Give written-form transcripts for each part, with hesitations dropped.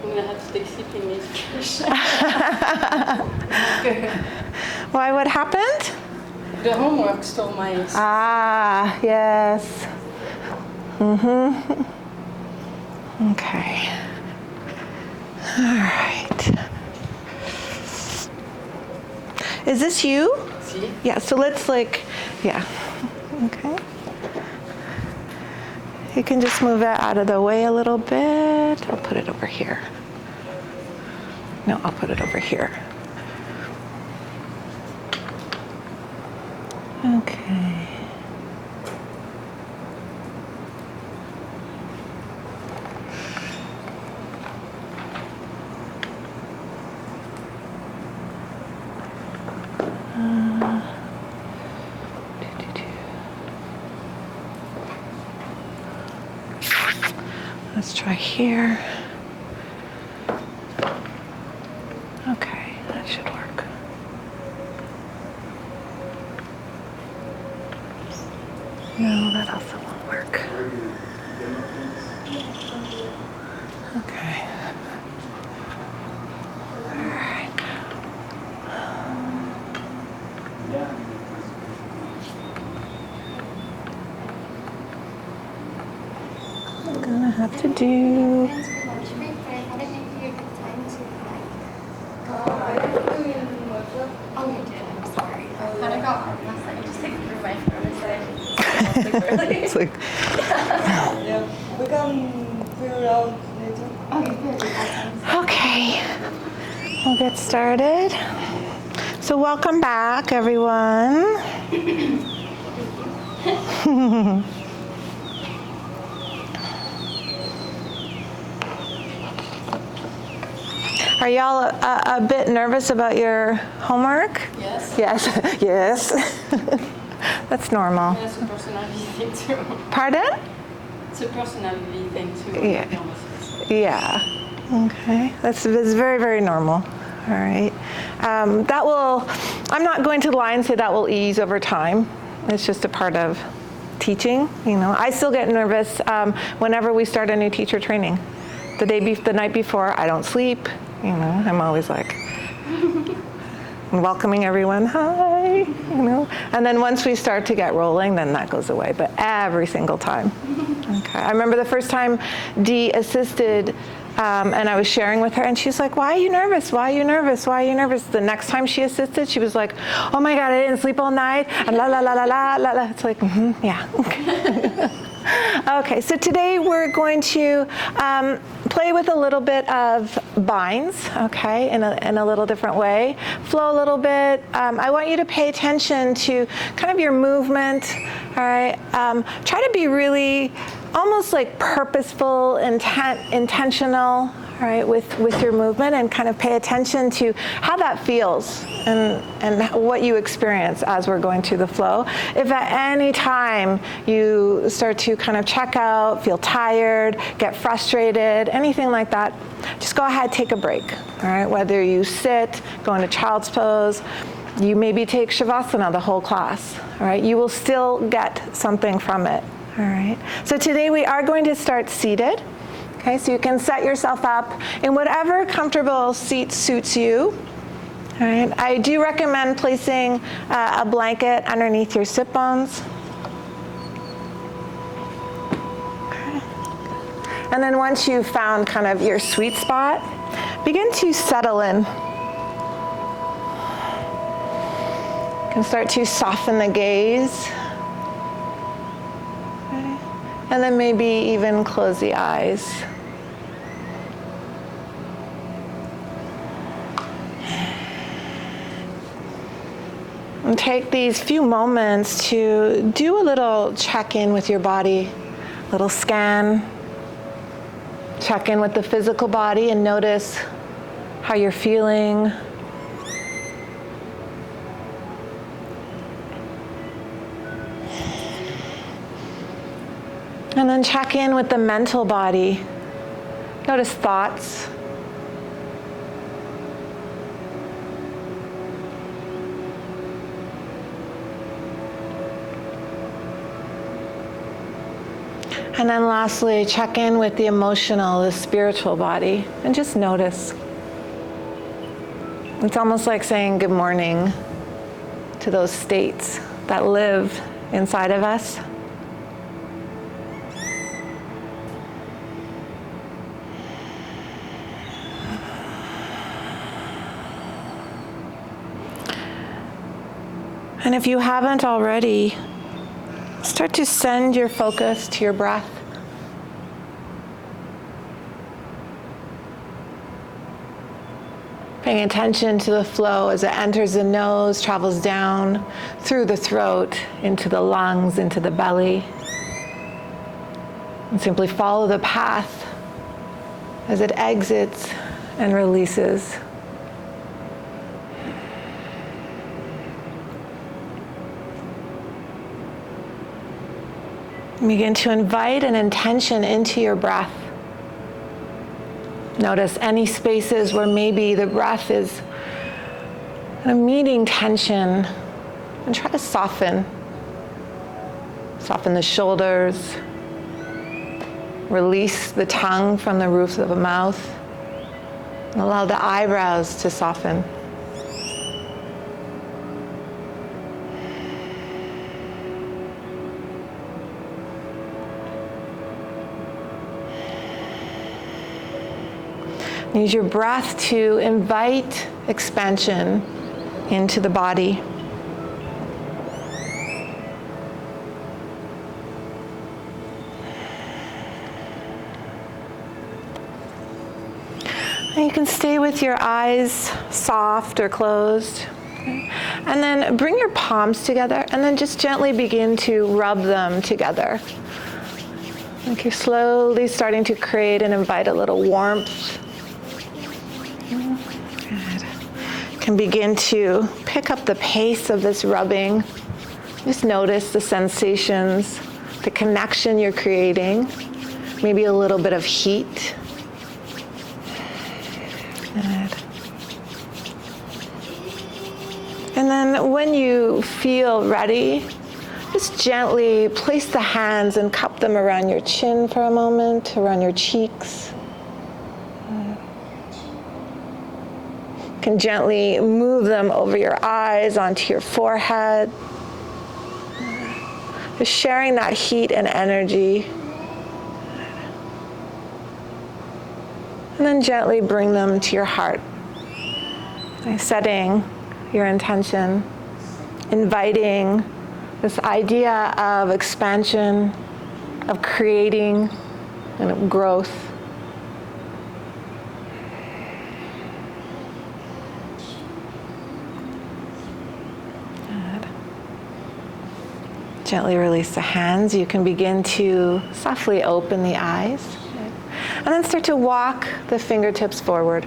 going to have to take sleeping medication. Why, what happened? The homework stole my... Ah, yes. Mm-hmm. Okay. All right. Is this you? See? Yeah, so let's yeah. Okay. You can just move that out of the way a little bit. I'll put it over here. No, I'll put it over here. Okay. Let's try here. Okay, that should work. No, that also won't work. Okay. All right. I'm gonna have to do. It's like, Yeah, we can figure it out later. okay, we'll get started. So welcome back, everyone. Are y'all a bit nervous about your homework? Yes. Yes, yes. That's normal. It's a personality thing too. Pardon? It's a personality thing too. Yeah. Yeah. Okay. That's very, very normal. All right. I'm not going to lie and say that will ease over time. It's just a part of teaching. You know, I still get nervous whenever we start a new teacher training. The night before, I don't sleep. You know, I'm always like welcoming everyone. Hi. You know, and then once we start to get rolling, then that goes away. But every single time. Okay. I remember the first time Dee assisted. And I was sharing with her, and she's like, "Why are you nervous? Why are you nervous? Why are you nervous?" The next time she assisted, she was like, "Oh my God, I didn't sleep all night." And la la la la la la la. It's like, yeah. Okay, so today we're going to play with a little bit of binds, okay, in a little different way. Flow a little bit. I want you to pay attention to kind of your movement, all right? Try to be really almost like purposeful, intentional, right, with your movement, and kind of pay attention to how that feels and what you experience as we're going through the flow. If at any time you start to kind of check out, feel tired, get frustrated, anything like that, just go ahead, take a break, all right? Whether you sit, go into child's pose, you maybe take Savasana the whole class, all right? You will still get something from it, all right? So today we are going to start seated. Okay, so you can set yourself up in whatever comfortable seat suits you. All right, I do recommend placing a blanket underneath your sit bones. Okay. And then once you've found kind of your sweet spot, begin to settle in. You can start to soften the gaze. Okay. And then maybe even close the eyes. And take these few moments to do a little check-in with your body, a little scan. Check in with the physical body and notice how you're feeling. And then check in with the mental body. Notice thoughts. And then lastly, check in with the emotional, the spiritual body, and just notice. It's almost like saying good morning to those states that live inside of us. And if you haven't already, start to send your focus to your breath. Paying attention to the flow as it enters the nose, travels down through the throat, into the lungs, into the belly. And simply follow the path as it exits and releases. Begin to invite an intention into your breath. Notice any spaces where maybe the breath is meeting tension, and try to soften. Soften the shoulders. Release the tongue from the roof of the mouth. And allow the eyebrows to soften. Use your breath to invite expansion into the body. And you can stay with your eyes soft or closed. Okay. And then bring your palms together and then just gently begin to rub them together. Like you're slowly starting to create and invite a little warmth. Can begin to pick up the pace of this rubbing. Just notice the sensations, the connection you're creating, maybe a little bit of heat. Good. And then when you feel ready, just gently place the hands and cup them around your chin for a moment, around your cheeks. Can gently move them over your eyes, onto your forehead. Just sharing that heat and energy. And then gently bring them to your heart. Setting your intention, inviting this idea of expansion, of creating, and of growth. Gently release the hands. You can begin to softly open the eyes. And then start to walk the fingertips forward.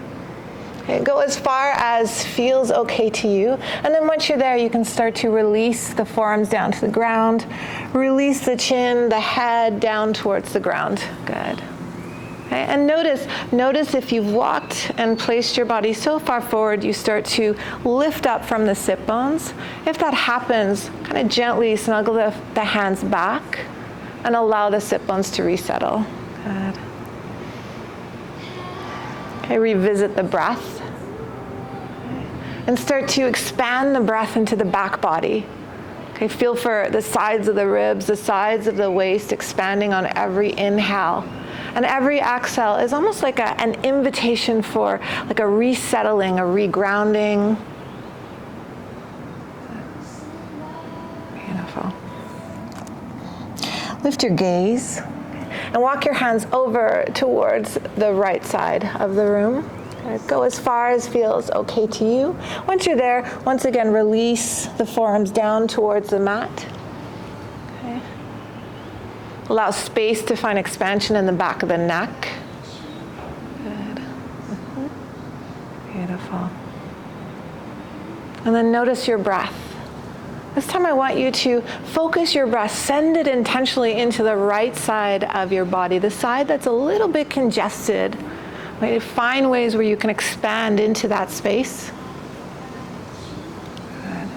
Okay, go as far as feels okay to you. And then once you're there, you can start to release the forearms down to the ground. Release the chin, the head down towards the ground. Good. Okay, and notice if you've walked and placed your body so far forward, you start to lift up from the sit bones. If that happens, kind of gently snuggle the hands back and allow the sit bones to resettle. Good. Okay, revisit the breath. And start to expand the breath into the back body. Okay, feel for the sides of the ribs, the sides of the waist expanding on every inhale. And every exhale is almost like an invitation for like a resettling, a regrounding. Beautiful. Lift your gaze and walk your hands over towards the right side of the room. Okay, go as far as feels okay to you. Once you're there, once again, release the forearms down towards the mat. Okay. Allow space to find expansion in the back of the neck. Good. Beautiful. And then notice your breath. This time I want you to focus your breath, send it intentionally into the right side of your body, the side that's a little bit congested. Right? Find ways where you can expand into that space. Good.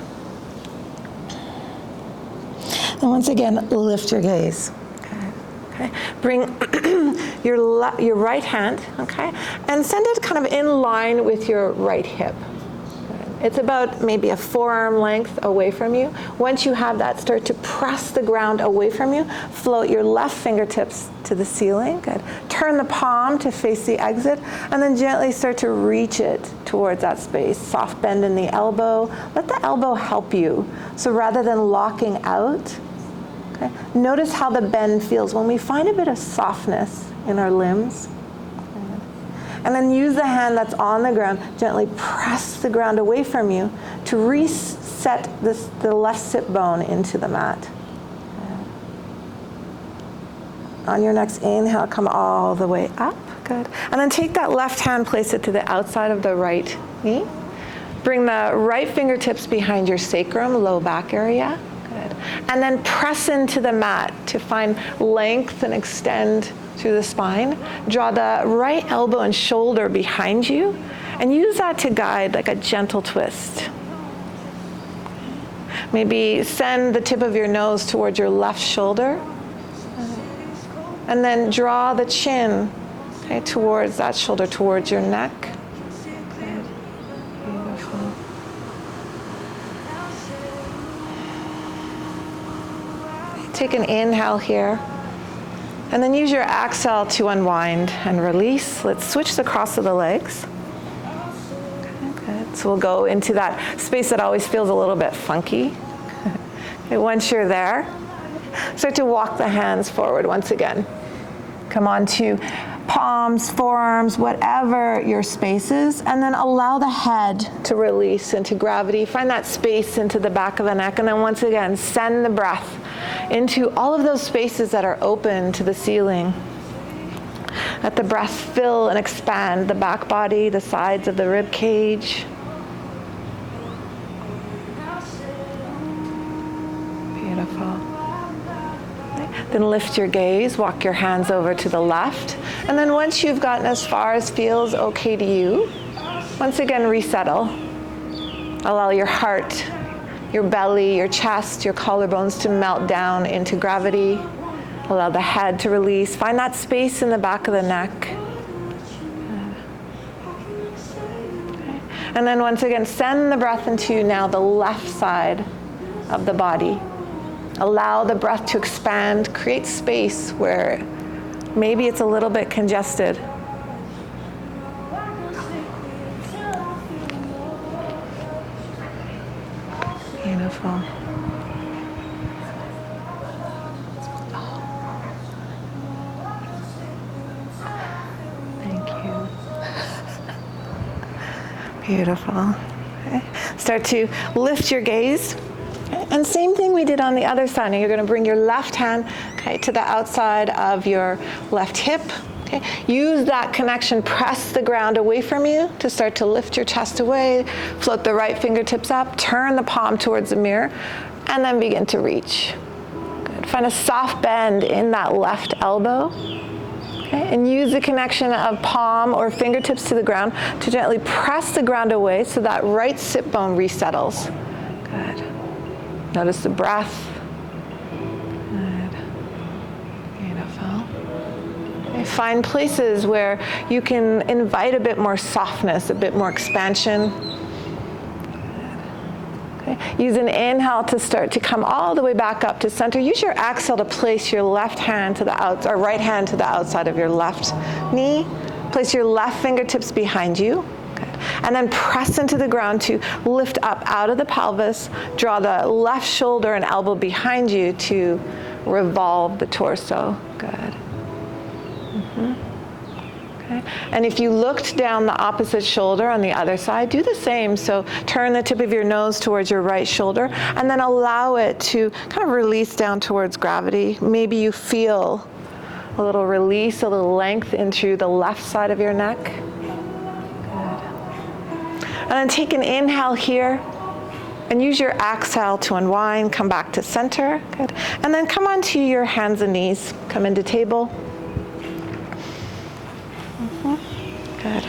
And once again, lift your gaze. Okay. Okay. Bring your right hand, okay, and send it kind of in line with your right hip. It's about maybe a forearm length away from you. Once you have that, start to press the ground away from you. Float your left fingertips to the ceiling. Good. Turn the palm to face the exit, and then gently start to reach it towards that space. Soft bend in the elbow. Let the elbow help you. So rather than locking out, okay, notice how the bend feels when we find a bit of softness in our limbs. And then use the hand that's on the ground, gently press the ground away from you to reset the left sit bone into the mat. On your next inhale, come all the way up. Good. And then take that left hand, place it to the outside of the right knee. Bring the right fingertips behind your sacrum, low back area. Good. And then press into the mat to find length and extend through the spine. Draw the right elbow and shoulder behind you and use that to guide like a gentle twist. Maybe send the tip of your nose towards your left shoulder and then draw the chin, okay, towards that shoulder, towards your neck. Good. Beautiful. Take an inhale here. And then use your exhale to unwind and release. Let's switch the cross of the legs. Okay, good. So we'll go into that space that always feels a little bit funky. Okay, once you're there, start to walk the hands forward once again. Come on to palms, forearms, whatever your space is, and then allow the head to release into gravity. Find that space into the back of the neck, and then once again, send the breath into all of those spaces that are open to the ceiling. Let the breath fill and expand the back body, the sides of the rib cage. Beautiful. Then lift your gaze, walk your hands over to the left, and then once you've gotten as far as feels okay to you, once again resettle. Allow your heart, your belly, your chest, your collarbones to melt down into gravity. Allow the head to release. Find that space in the back of the neck. Okay. And then once again, send the breath into now the left side of the body. Allow the breath to expand, create space where maybe it's a little bit congested. Beautiful. Thank you. Beautiful. Okay. Start to lift your gaze. Okay. And same thing we did on the other side. Now you're going to bring your left hand, okay, to the outside of your left hip. Okay. Use that connection, press the ground away from you to start to lift your chest away, float the right fingertips up, turn the palm towards the mirror, and then begin to reach. Good. Find a soft bend in that left elbow. Okay. And use the connection of palm or fingertips to the ground to gently press the ground away so that right sit bone resettles. Good. Notice the breath. Find places where you can invite a bit more softness, a bit more expansion. Okay. Use an inhale to start to come all the way back up to center. Use your exhale to place your left hand to the or right hand to the outside of your left knee. Place your left fingertips behind you. Good. And then press into the ground to lift up out of the pelvis. Draw the left shoulder and elbow behind you to revolve the torso. Good. Okay. And if you looked down the opposite shoulder on the other side, do the same. So turn the tip of your nose towards your right shoulder and then allow it to kind of release down towards gravity. Maybe you feel a little release, a little length into the left side of your neck. Good. And then take an inhale here and use your exhale to unwind, come back to center. Good. And then come onto your hands and knees, come into table. Good.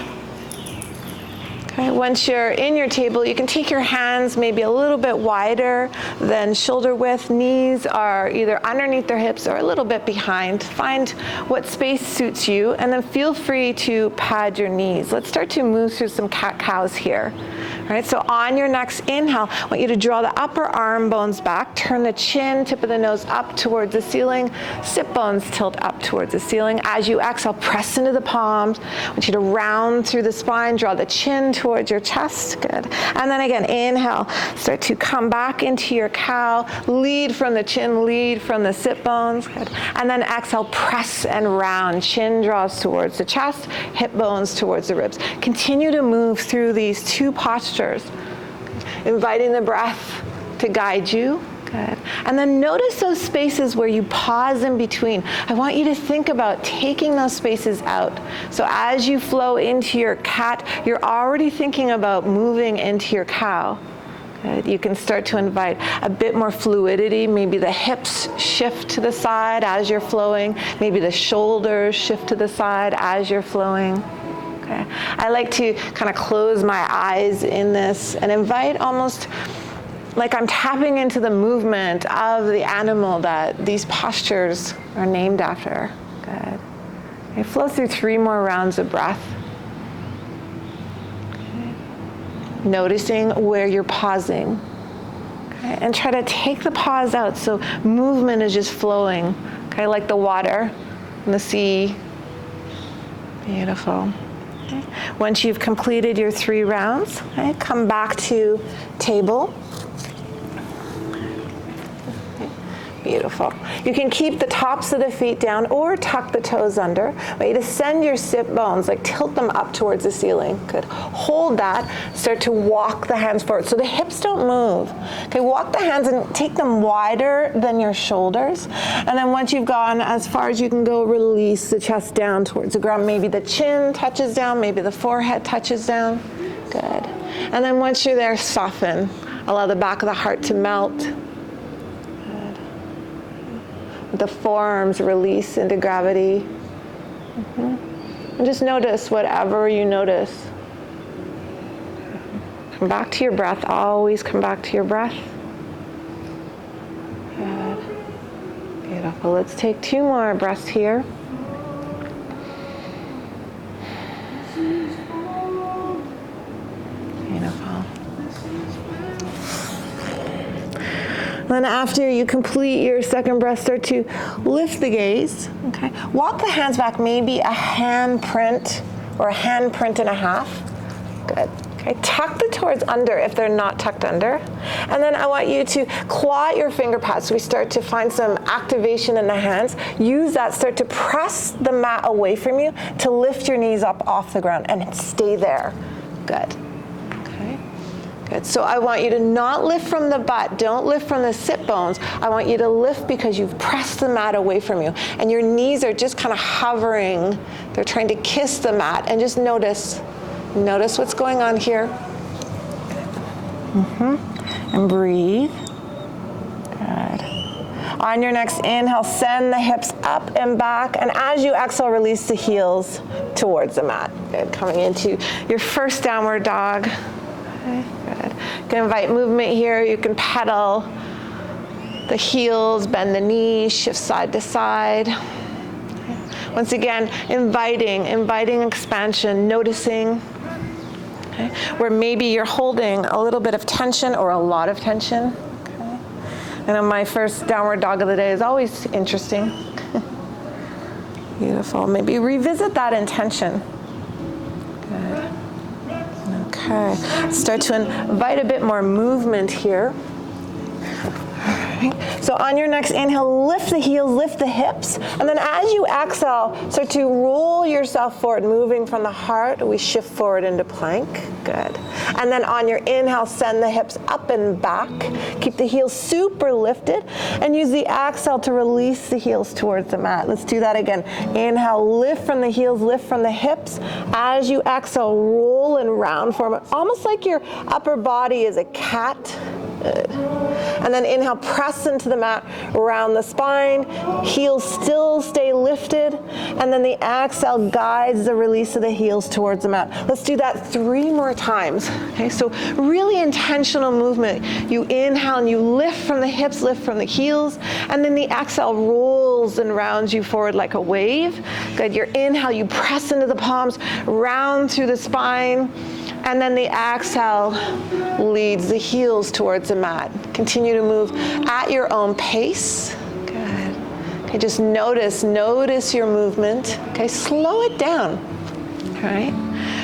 Okay. Okay, once you're in your table, you can take your hands maybe a little bit wider than shoulder width. Knees are either underneath their hips or a little bit behind. Find what space suits you, and then feel free to pad your knees. Let's start to move through some cat-cows here. All right, so on your next inhale, I want you to draw the upper arm bones back, turn the chin, tip of the nose up towards the ceiling, sit bones tilt up towards the ceiling. As you exhale, press into the palms. I want you to round through the spine, draw the chin towards your chest, good. And then again, inhale, start to come back into your cow, lead from the chin, lead from the sit bones, good. And then exhale, press and round, chin draws towards the chest, hip bones towards the ribs. Continue to move through these two postures, inviting the breath to guide you. Good. And then notice those spaces where you pause in between. I want you to think about taking those spaces out. So as you flow into your cat, you're already thinking about moving into your cow. Good. You can start to invite a bit more fluidity. Maybe the hips shift to the side as you're flowing. Maybe the shoulders shift to the side as you're flowing. Okay. I like to kind of close my eyes in this and invite almost like I'm tapping into the movement of the animal that these postures are named after. Good. Okay, flow through 3 more rounds of breath. Okay. Noticing where you're pausing. Okay. And try to take the pause out so movement is just flowing. Okay, like the water and the sea. Beautiful. Okay. Once you've completed your 3 rounds, okay, come back to table. Beautiful. You can keep the tops of the feet down or tuck the toes under. I want you to send your sit bones, like tilt them up towards the ceiling. Good. Hold that. Start to walk the hands forward so the hips don't move. Okay, walk the hands and take them wider than your shoulders. And then once you've gone as far as you can go, release the chest down towards the ground. Maybe the chin touches down, maybe the forehead touches down. Good. And then once you're there, soften. Allow the back of the heart to melt. The forearms release into gravity. And just notice whatever you notice. Come back to your breath. Always come back to your breath. Good. Beautiful. Let's take 2 more breaths here. Beautiful. Then after you complete your second breath, start to lift the gaze. Okay. Walk the hands back, maybe a hand print or a hand print and a half. Good. Okay. Tuck the toes under if they're not tucked under. And then I want you to claw at your finger pads. So we start to find some activation in the hands. Use that, start to press the mat away from you to lift your knees up off the ground and stay there. Good. Good. So I want you to not lift from the butt. Don't lift from the sit bones. I want you to lift because you've pressed the mat away from you. And your knees are just kind of hovering. They're trying to kiss the mat. And just notice what's going on here. And breathe. Good. On your next inhale, send the hips up and back. And as you exhale, release the heels towards the mat. Good. Coming into your first downward dog. Okay, good. You can invite movement here. You can pedal the heels, bend the knees, shift side to side. Okay. Once again, inviting expansion, noticing. Okay. Where maybe you're holding a little bit of tension or a lot of tension. Okay. And my first downward dog of the day is always interesting. Beautiful. Maybe revisit that intention. Good. Okay, start to invite a bit more movement here. So on your next inhale, lift the heels, lift the hips. And then as you exhale, start to roll yourself forward, moving from the heart. We shift forward into plank. Good. And then on your inhale, send the hips up and back. Keep the heels super lifted. And use the exhale to release the heels towards the mat. Let's do that again. Inhale, lift from the heels, lift from the hips. As you exhale, roll and round form. Almost like your upper body is a cat Good. And then inhale, press into the mat, round the spine, heels still stay lifted, and then the exhale guides the release of the heels towards the mat. Let's do that 3 more times. Okay, so really intentional movement. You inhale and you lift from the hips, lift from the heels, and then the exhale rolls and rounds you forward like a wave. Good, your inhale, you press into the palms, round through the spine, and then the exhale leads the heels towards the mat. Continue to move at your own pace. Good. Okay, just notice your movement. Okay, slow it down. All right.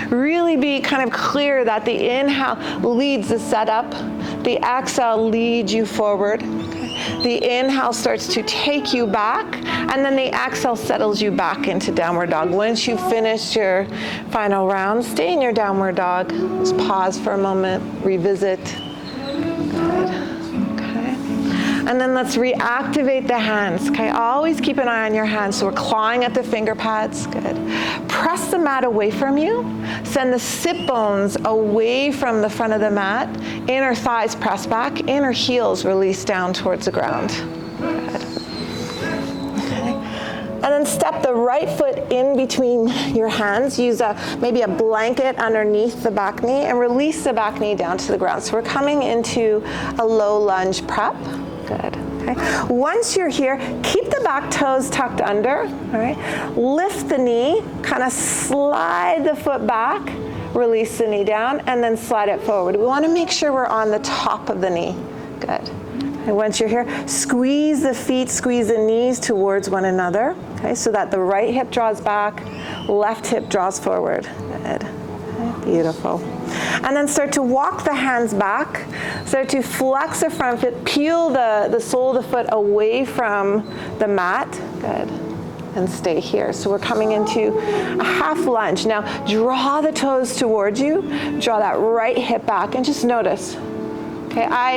Really be kind of clear that the inhale leads the setup, the exhale leads you forward. The inhale starts to take you back, and then the exhale settles you back into downward dog. Once you finish your final round, stay in your downward dog. Just pause for a moment, revisit. Good. Okay. And then let's reactivate the hands. Okay, always keep an eye on your hands. So we're clawing at the finger pads. Good. Press the mat away from you. Send the sit bones away from the front of the mat. Inner thighs press back. Inner heels release down towards the ground. Good. Okay. And then step the right foot in between your hands. Use maybe a blanket underneath the back knee and release the back knee down to the ground. So we're coming into a low lunge prep. Good. Okay. Once you're here, keep the back toes tucked under. All right. Lift the knee, kind of slide the foot back, release the knee down, and then slide it forward. We want to make sure we're on the top of the knee. Good. And once you're here, squeeze the feet, squeeze the knees towards one another. Okay, so that the right hip draws back, left hip draws forward. Good. Okay, beautiful. And then start to walk the hands back. Start to flex the front foot, peel the sole of the foot away from the mat. Good. And stay here. So we're coming into a half lunge. Now draw the toes towards you. Draw that right hip back and just notice. Okay, I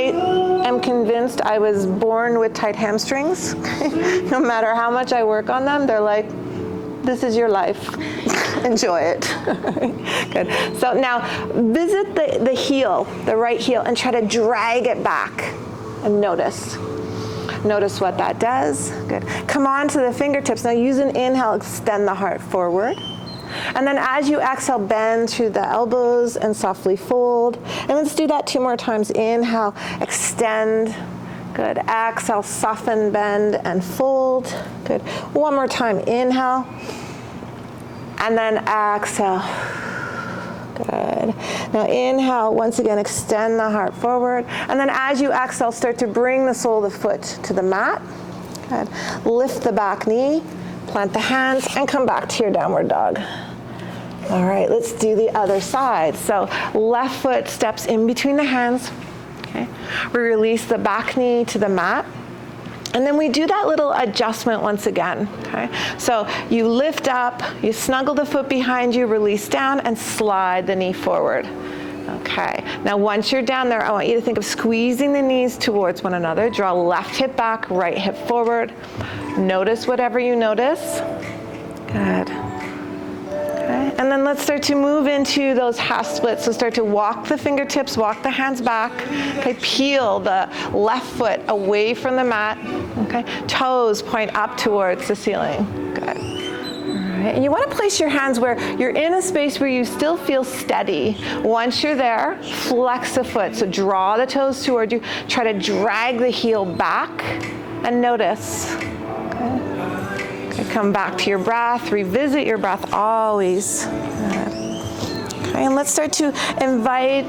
am convinced I was born with tight hamstrings. No matter how much I work on them, they're like, this is your life. Enjoy it. Good. So now visit the heel, the right heel, and try to drag it back and notice. Notice what that does. Good. Come on to the fingertips. Now use an inhale, extend the heart forward. And then as you exhale, bend through the elbows and softly fold. And let's do that 2 more times. Inhale, extend. Good. Exhale, soften, bend, and fold. Good. 1 more time. Inhale. And then exhale. Good. Now inhale, once again, extend the heart forward. And then as you exhale, start to bring the sole of the foot to the mat. Good. Lift the back knee, plant the hands, and come back to your downward dog. All right, let's do the other side. So left foot steps in between the hands. Okay. We release the back knee to the mat. And then we do that little adjustment once again, okay? So you lift up, you snuggle the foot behind you, release down, and slide the knee forward. Okay, now once you're down there, I want you to think of squeezing the knees towards one another. Draw left hip back, right hip forward. Notice whatever you notice. Good. Okay, and then let's start to move into those half splits. So start to walk the fingertips, walk the hands back. Okay, peel the left foot away from the mat. Okay, toes point up towards the ceiling. Good. All right, and you want to place your hands where you're in a space where you still feel steady. Once you're there, flex the foot. So draw the toes toward you. Try to drag the heel back and notice. Okay. Okay, come back to your breath. Revisit your breath always. Good. Okay, and let's start to invite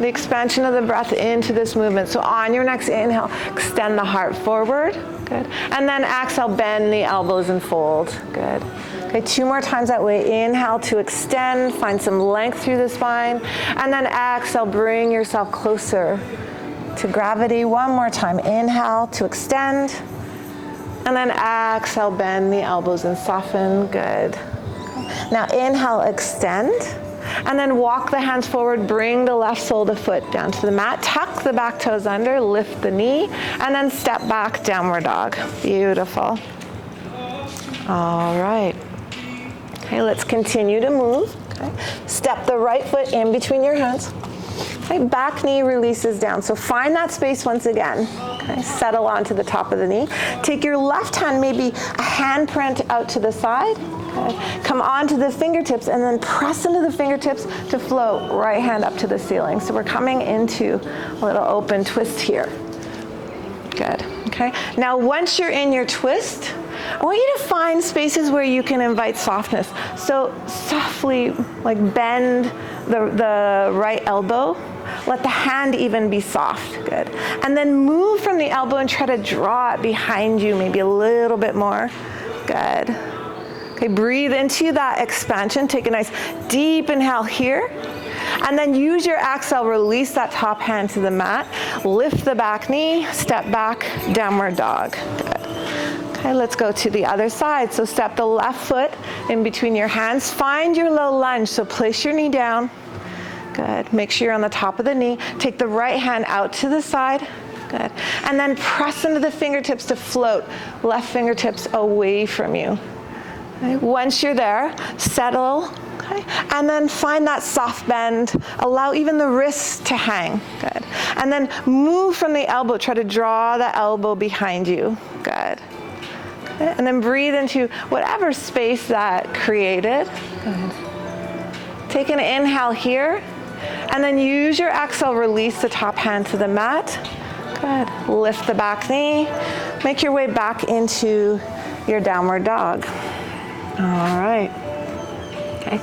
the expansion of the breath into this movement. So on your next inhale, extend the heart forward. Good. And then exhale, bend the elbows and fold. Good. Okay, 2 more times that way. Inhale to extend, find some length through the spine. And then exhale, bring yourself closer to gravity. 1 more time. Inhale to extend. And then exhale, bend the elbows and soften. Good. Now inhale, extend. And then walk the hands forward, bring the left sole of the foot down to the mat, tuck the back toes under, lift the knee, and then step back, downward dog. Beautiful. All right. Okay, let's continue to move. Okay. Step the right foot in between your hands. Okay, back knee releases down. So find that space once again. Okay, settle onto the top of the knee. Take your left hand, maybe a handprint out to the side. Okay. Come onto the fingertips and then press into the fingertips to float. Right hand up to the ceiling. So we're coming into a little open twist here. Good. Okay. Now once you're in your twist, I want you to find spaces where you can invite softness. So softly, like bend the right elbow. Let the hand even be soft. Good. And then move from the elbow and try to draw it behind you, maybe a little bit more. Good. Okay, breathe into that expansion. Take a nice deep inhale here. And then use your exhale, release that top hand to the mat. Lift the back knee, step back, downward dog. Good. Okay, let's go to the other side. So step the left foot in between your hands. Find your low lunge. So place your knee down. Good. Make sure you're on the top of the knee. Take the right hand out to the side. Good. And then press into the fingertips to float. Left fingertips away from you. Okay. Once you're there, settle. Okay. And then find that soft bend. Allow even the wrists to hang. Good. And then move from the elbow. Try to draw the elbow behind you. Good. Okay. And then breathe into whatever space that created. Good. Take an inhale here. And then use your exhale, release the top hand to the mat. Good. Lift the back knee. Make your way back into your downward dog. All right. Okay.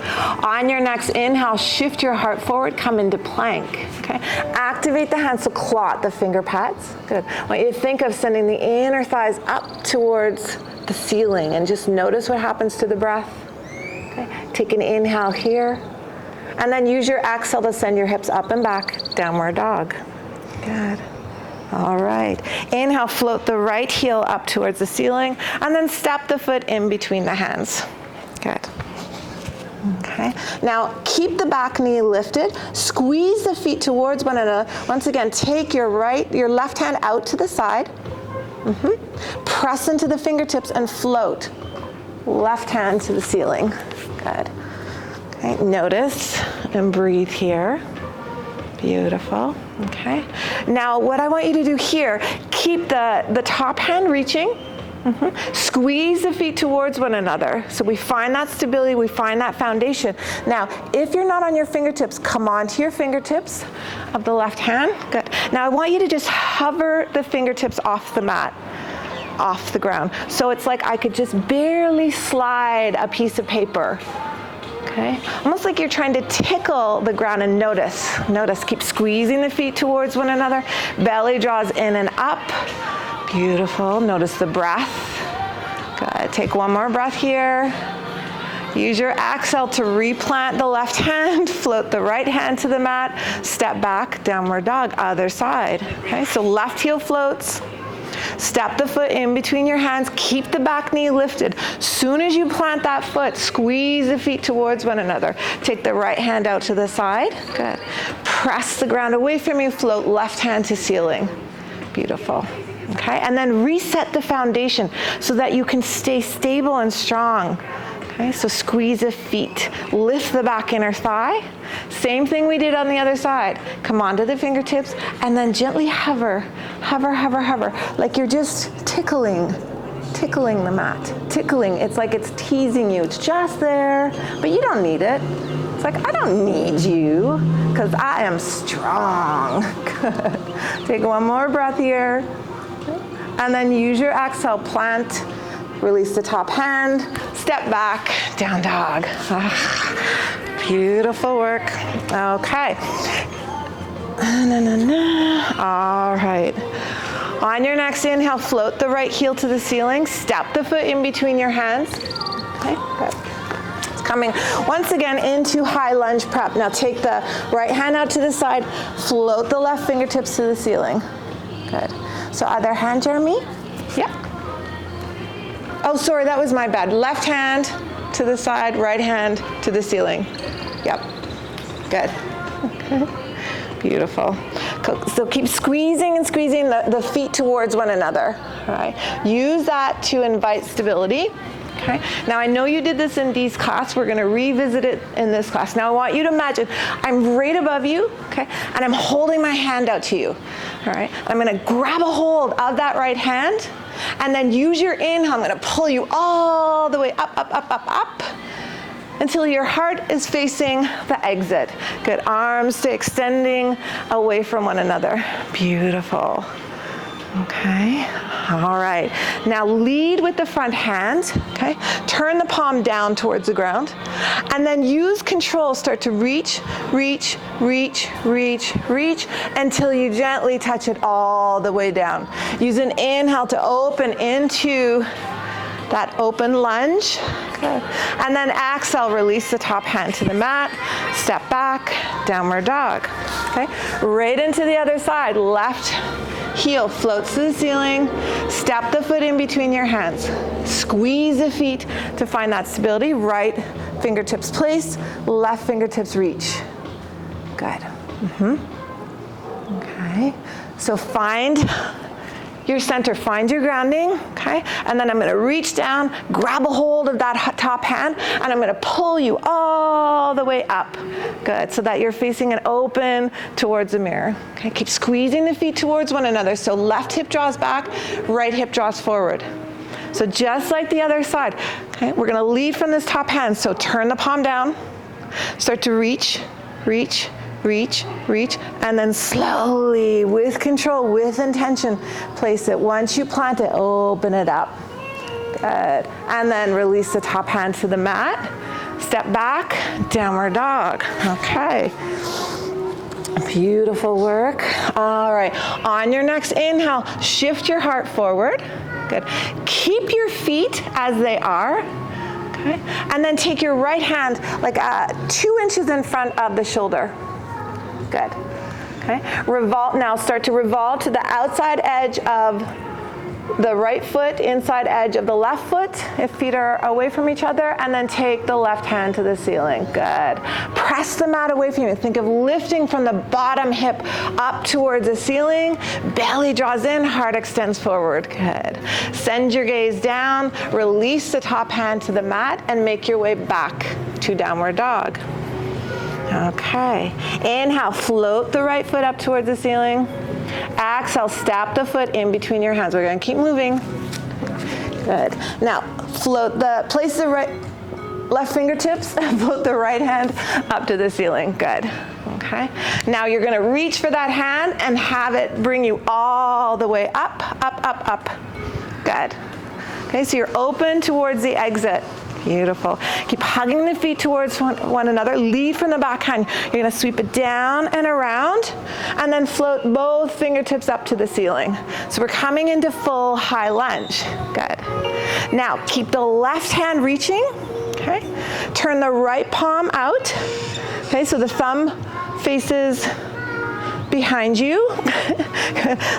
On your next inhale, shift your heart forward, come into plank. Okay. Activate the hands, so claw the finger pads. Good. I want you to think of sending the inner thighs up towards the ceiling and just notice what happens to the breath. Okay. Take an inhale here. And then use your exhale to send your hips up and back, downward dog. Good. All right. Inhale, float the right heel up towards the ceiling, and then step the foot in between the hands. Good. Okay. Now, keep the back knee lifted. Squeeze the feet towards one another. Once again, take your left hand out to the side. Press into the fingertips and float. Left hand to the ceiling. Good. Okay, notice and breathe here. Beautiful. Okay. Now what I want you to do here, keep the top hand reaching. Squeeze the feet towards one another. So we find that stability, we find that foundation. Now, if you're not on your fingertips, come onto your fingertips of the left hand. Good. Now I want you to just hover the fingertips off the mat, off the ground. So it's like I could just barely slide a piece of paper. Okay. Almost like you're trying to tickle the ground and notice. Notice, keep squeezing the feet towards one another. Belly draws in and up. Beautiful. Notice the breath. Good. Take one more breath here. Use your exhale to replant the left hand. Float the right hand to the mat. Step back, downward dog, other side. Okay, so left heel floats. Step the foot in between your hands. Keep the back knee lifted. Soon as you plant that foot, squeeze the feet towards one another. Take the right hand out to the side. Good. Press the ground away from you. Float left hand to ceiling. Beautiful. Okay, and then reset the foundation so that you can stay stable and strong. Okay, so squeeze the feet. Lift the back inner thigh. Same thing we did on the other side. Come onto the fingertips and then gently hover, hover, hover, hover. Like you're just tickling the mat. Tickling, it's like it's teasing you. It's just there, but you don't need it. It's like, I don't need you because I am strong. Good. Take one more breath here. And then use your exhale, plant. Release the top hand, step back, down dog. Beautiful work. Okay. All right. On your next inhale, float the right heel to the ceiling. Step the foot in between your hands. Okay, good. It's coming once again into high lunge prep. Now take the right hand out to the side, float the left fingertips to the ceiling. Good. So other hand, Jeremy. Yep. Oh, sorry, that was my bad. Left hand to the side, right hand to the ceiling. Yep. Good. Okay. Beautiful. So keep squeezing and squeezing the feet towards one another. All right. Use that to invite stability. Okay. Now I know you did this in Dee's class. We're going to revisit it in this class. Now I want you to imagine I'm right above you, okay, and I'm holding my hand out to you. All right. I'm going to grab a hold of that right hand, and then use your inhale. I'm going to pull you all the way up, up, up, up, up, until your heart is facing the exit. Good. Arms stay extending away from one another. Beautiful. Okay, all right. Now lead with the front hand, okay? Turn the palm down towards the ground, and then use control. Start to reach, reach, reach, reach, reach, until you gently touch it all the way down. Use an inhale to open into that open lunge. Good. And then exhale, release the top hand to the mat, step back, downward dog. Okay, right into the other side. Left heel floats to the ceiling. Step the foot in between your hands. Squeeze the feet to find that stability. Right fingertips place, left fingertips reach. Good. Okay, so find your center, find your grounding, okay? And then I'm gonna reach down, grab a hold of that top hand, and I'm gonna pull you all the way up. Good, so that you're facing and open towards the mirror. Okay, keep squeezing the feet towards one another. So left hip draws back, right hip draws forward. So just like the other side, okay? We're gonna lead from this top hand. So turn the palm down, start to reach, reach, reach, reach, and then slowly, with control, with intention, place it. Once you plant it, open it up. Good. And then release the top hand to the mat. Step back, downward dog. Okay. Beautiful work. All right. On your next inhale, shift your heart forward. Good. Keep your feet as they are. Okay. And then take your right hand like 2 inches in front of the shoulder. Good. Okay. Revolve. Now start to revolve to the outside edge of the right foot, inside edge of the left foot, if feet are away from each other, and then take the left hand to the ceiling. Good. Press the mat away from you. Think of lifting from the bottom hip up towards the ceiling. Belly draws in, heart extends forward. Good. Send your gaze down, release the top hand to the mat, and make your way back to downward dog. Okay. Inhale, float the right foot up towards the ceiling. Exhale, step the foot in between your hands. We're going to keep moving. Good. Now, place the left fingertips, float the right hand up to the ceiling. Good. Okay. Now you're going to reach for that hand and have it bring you all the way up, up, up, up. Good. Okay, so you're open towards the exit. Beautiful. Keep hugging the feet towards one another. Lead from the back hand. You're going to sweep it down and around, and then float both fingertips up to the ceiling. So we're coming into full high lunge. Good. Now keep the left hand reaching. Okay. Turn the right palm out. Okay, so the thumb faces behind you.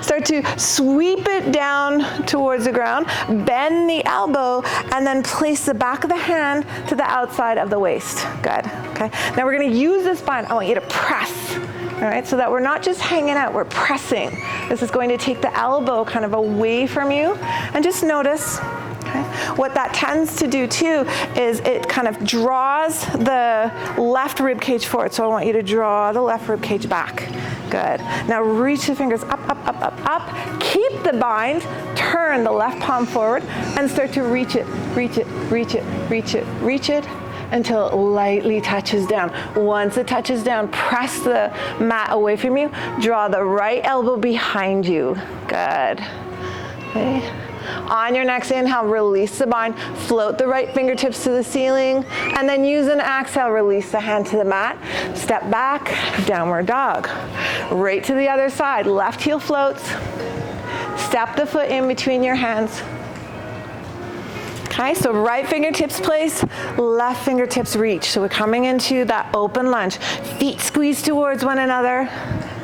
Start to sweep it down towards the ground, bend the elbow, and then place the back of the hand to the outside of the waist. Good. Okay. Now we're going to use this bind. I want you to press. All right, so that we're not just hanging out, we're pressing. This is going to take the elbow kind of away from you, and just notice. Okay. What that tends to do too is it kind of draws the left rib cage forward. So I want you to draw the left rib cage back. Good. Now reach the fingers up, up, up, up, up. Keep the bind. Turn the left palm forward and start to reach it, reach it, reach it, reach it, reach it until it lightly touches down. Once it touches down, press the mat away from you. Draw the right elbow behind you. Good. Okay. On your next inhale, release the bind, float the right fingertips to the ceiling, and then use an exhale, release the hand to the mat, step back, downward dog. Right to the other side, left heel floats, step the foot in between your hands. Okay, so right fingertips place, left fingertips reach. So we're coming into that open lunge. Feet squeeze towards one another.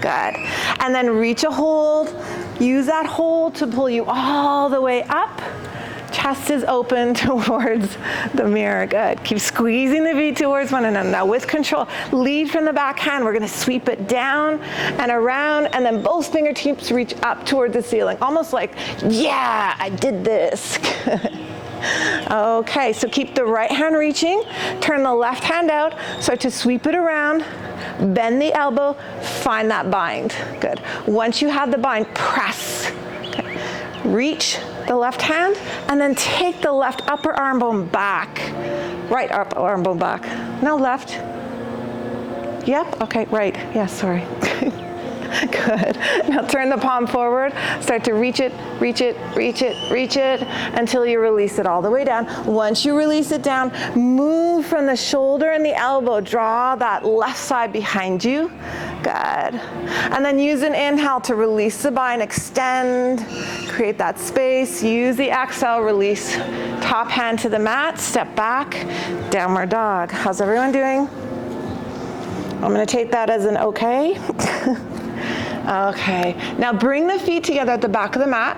Good. And then reach a hold. Use that hold to pull you all the way up. Chest is open towards the mirror. Good. Keep squeezing the feet towards one another. Now with control, lead from the back hand. We're going to sweep it down and around, and then both fingertips reach up toward the ceiling. Almost like, yeah, I did this. Okay, so keep the right hand reaching, turn the left hand out, start to sweep it around, bend the elbow, find that bind. Good. Once you have the bind, press. Okay. Reach the left hand, and then take the left upper arm bone back. Right upper arm bone back. No, left. Yep, okay, right. Yeah, sorry. Good. Now turn the palm forward. Start to reach it, reach it, reach it, reach it until you release it all the way down. Once you release it down, move from the shoulder and the elbow. Draw that left side behind you. Good. And then use an inhale to release the bind, extend, create that space. Use the exhale, release. Top hand to the mat, step back, downward dog. How's everyone doing? I'm going to take that as an okay. Okay, now bring the feet together at the back of the mat.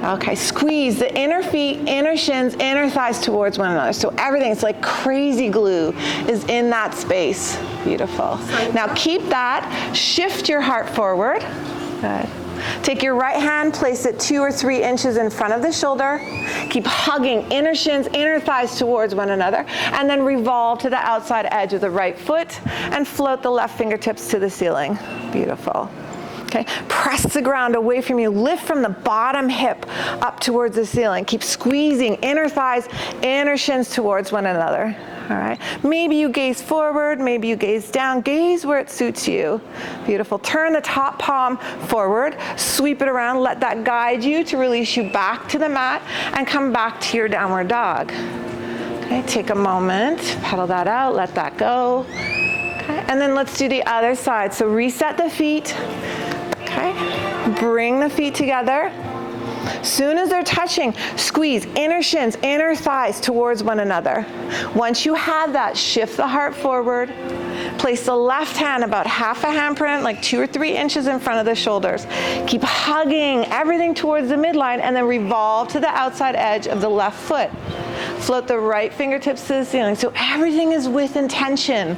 Okay, squeeze the inner feet, inner shins, inner thighs towards one another. So everything's like crazy glue is in that space. Beautiful. Now keep that, shift your heart forward. Good. Take your right hand, place it 2 or 3 inches in front of the shoulder. Keep hugging inner shins, inner thighs towards one another. And then revolve to the outside edge of the right foot and float the left fingertips to the ceiling. Beautiful. Okay, press the ground away from you. Lift from the bottom hip up towards the ceiling. Keep squeezing inner thighs, inner shins towards one another. All right, maybe you gaze forward, maybe you gaze down. Gaze where it suits you. Beautiful. Turn the top palm forward, sweep it around, let that guide you to release you back to the mat and come back to your downward dog. Okay, take a moment, pedal that out, let that go. Okay, and then let's do the other side. So reset the feet. Okay, bring the feet together. Soon as they're touching, squeeze inner shins, inner thighs towards one another. Once you have that, shift the heart forward. Place the left hand about half a handprint, like 2 or 3 inches in front of the shoulders. Keep hugging everything towards the midline and then revolve to the outside edge of the left foot. Float the right fingertips to the ceiling. So everything is with intention.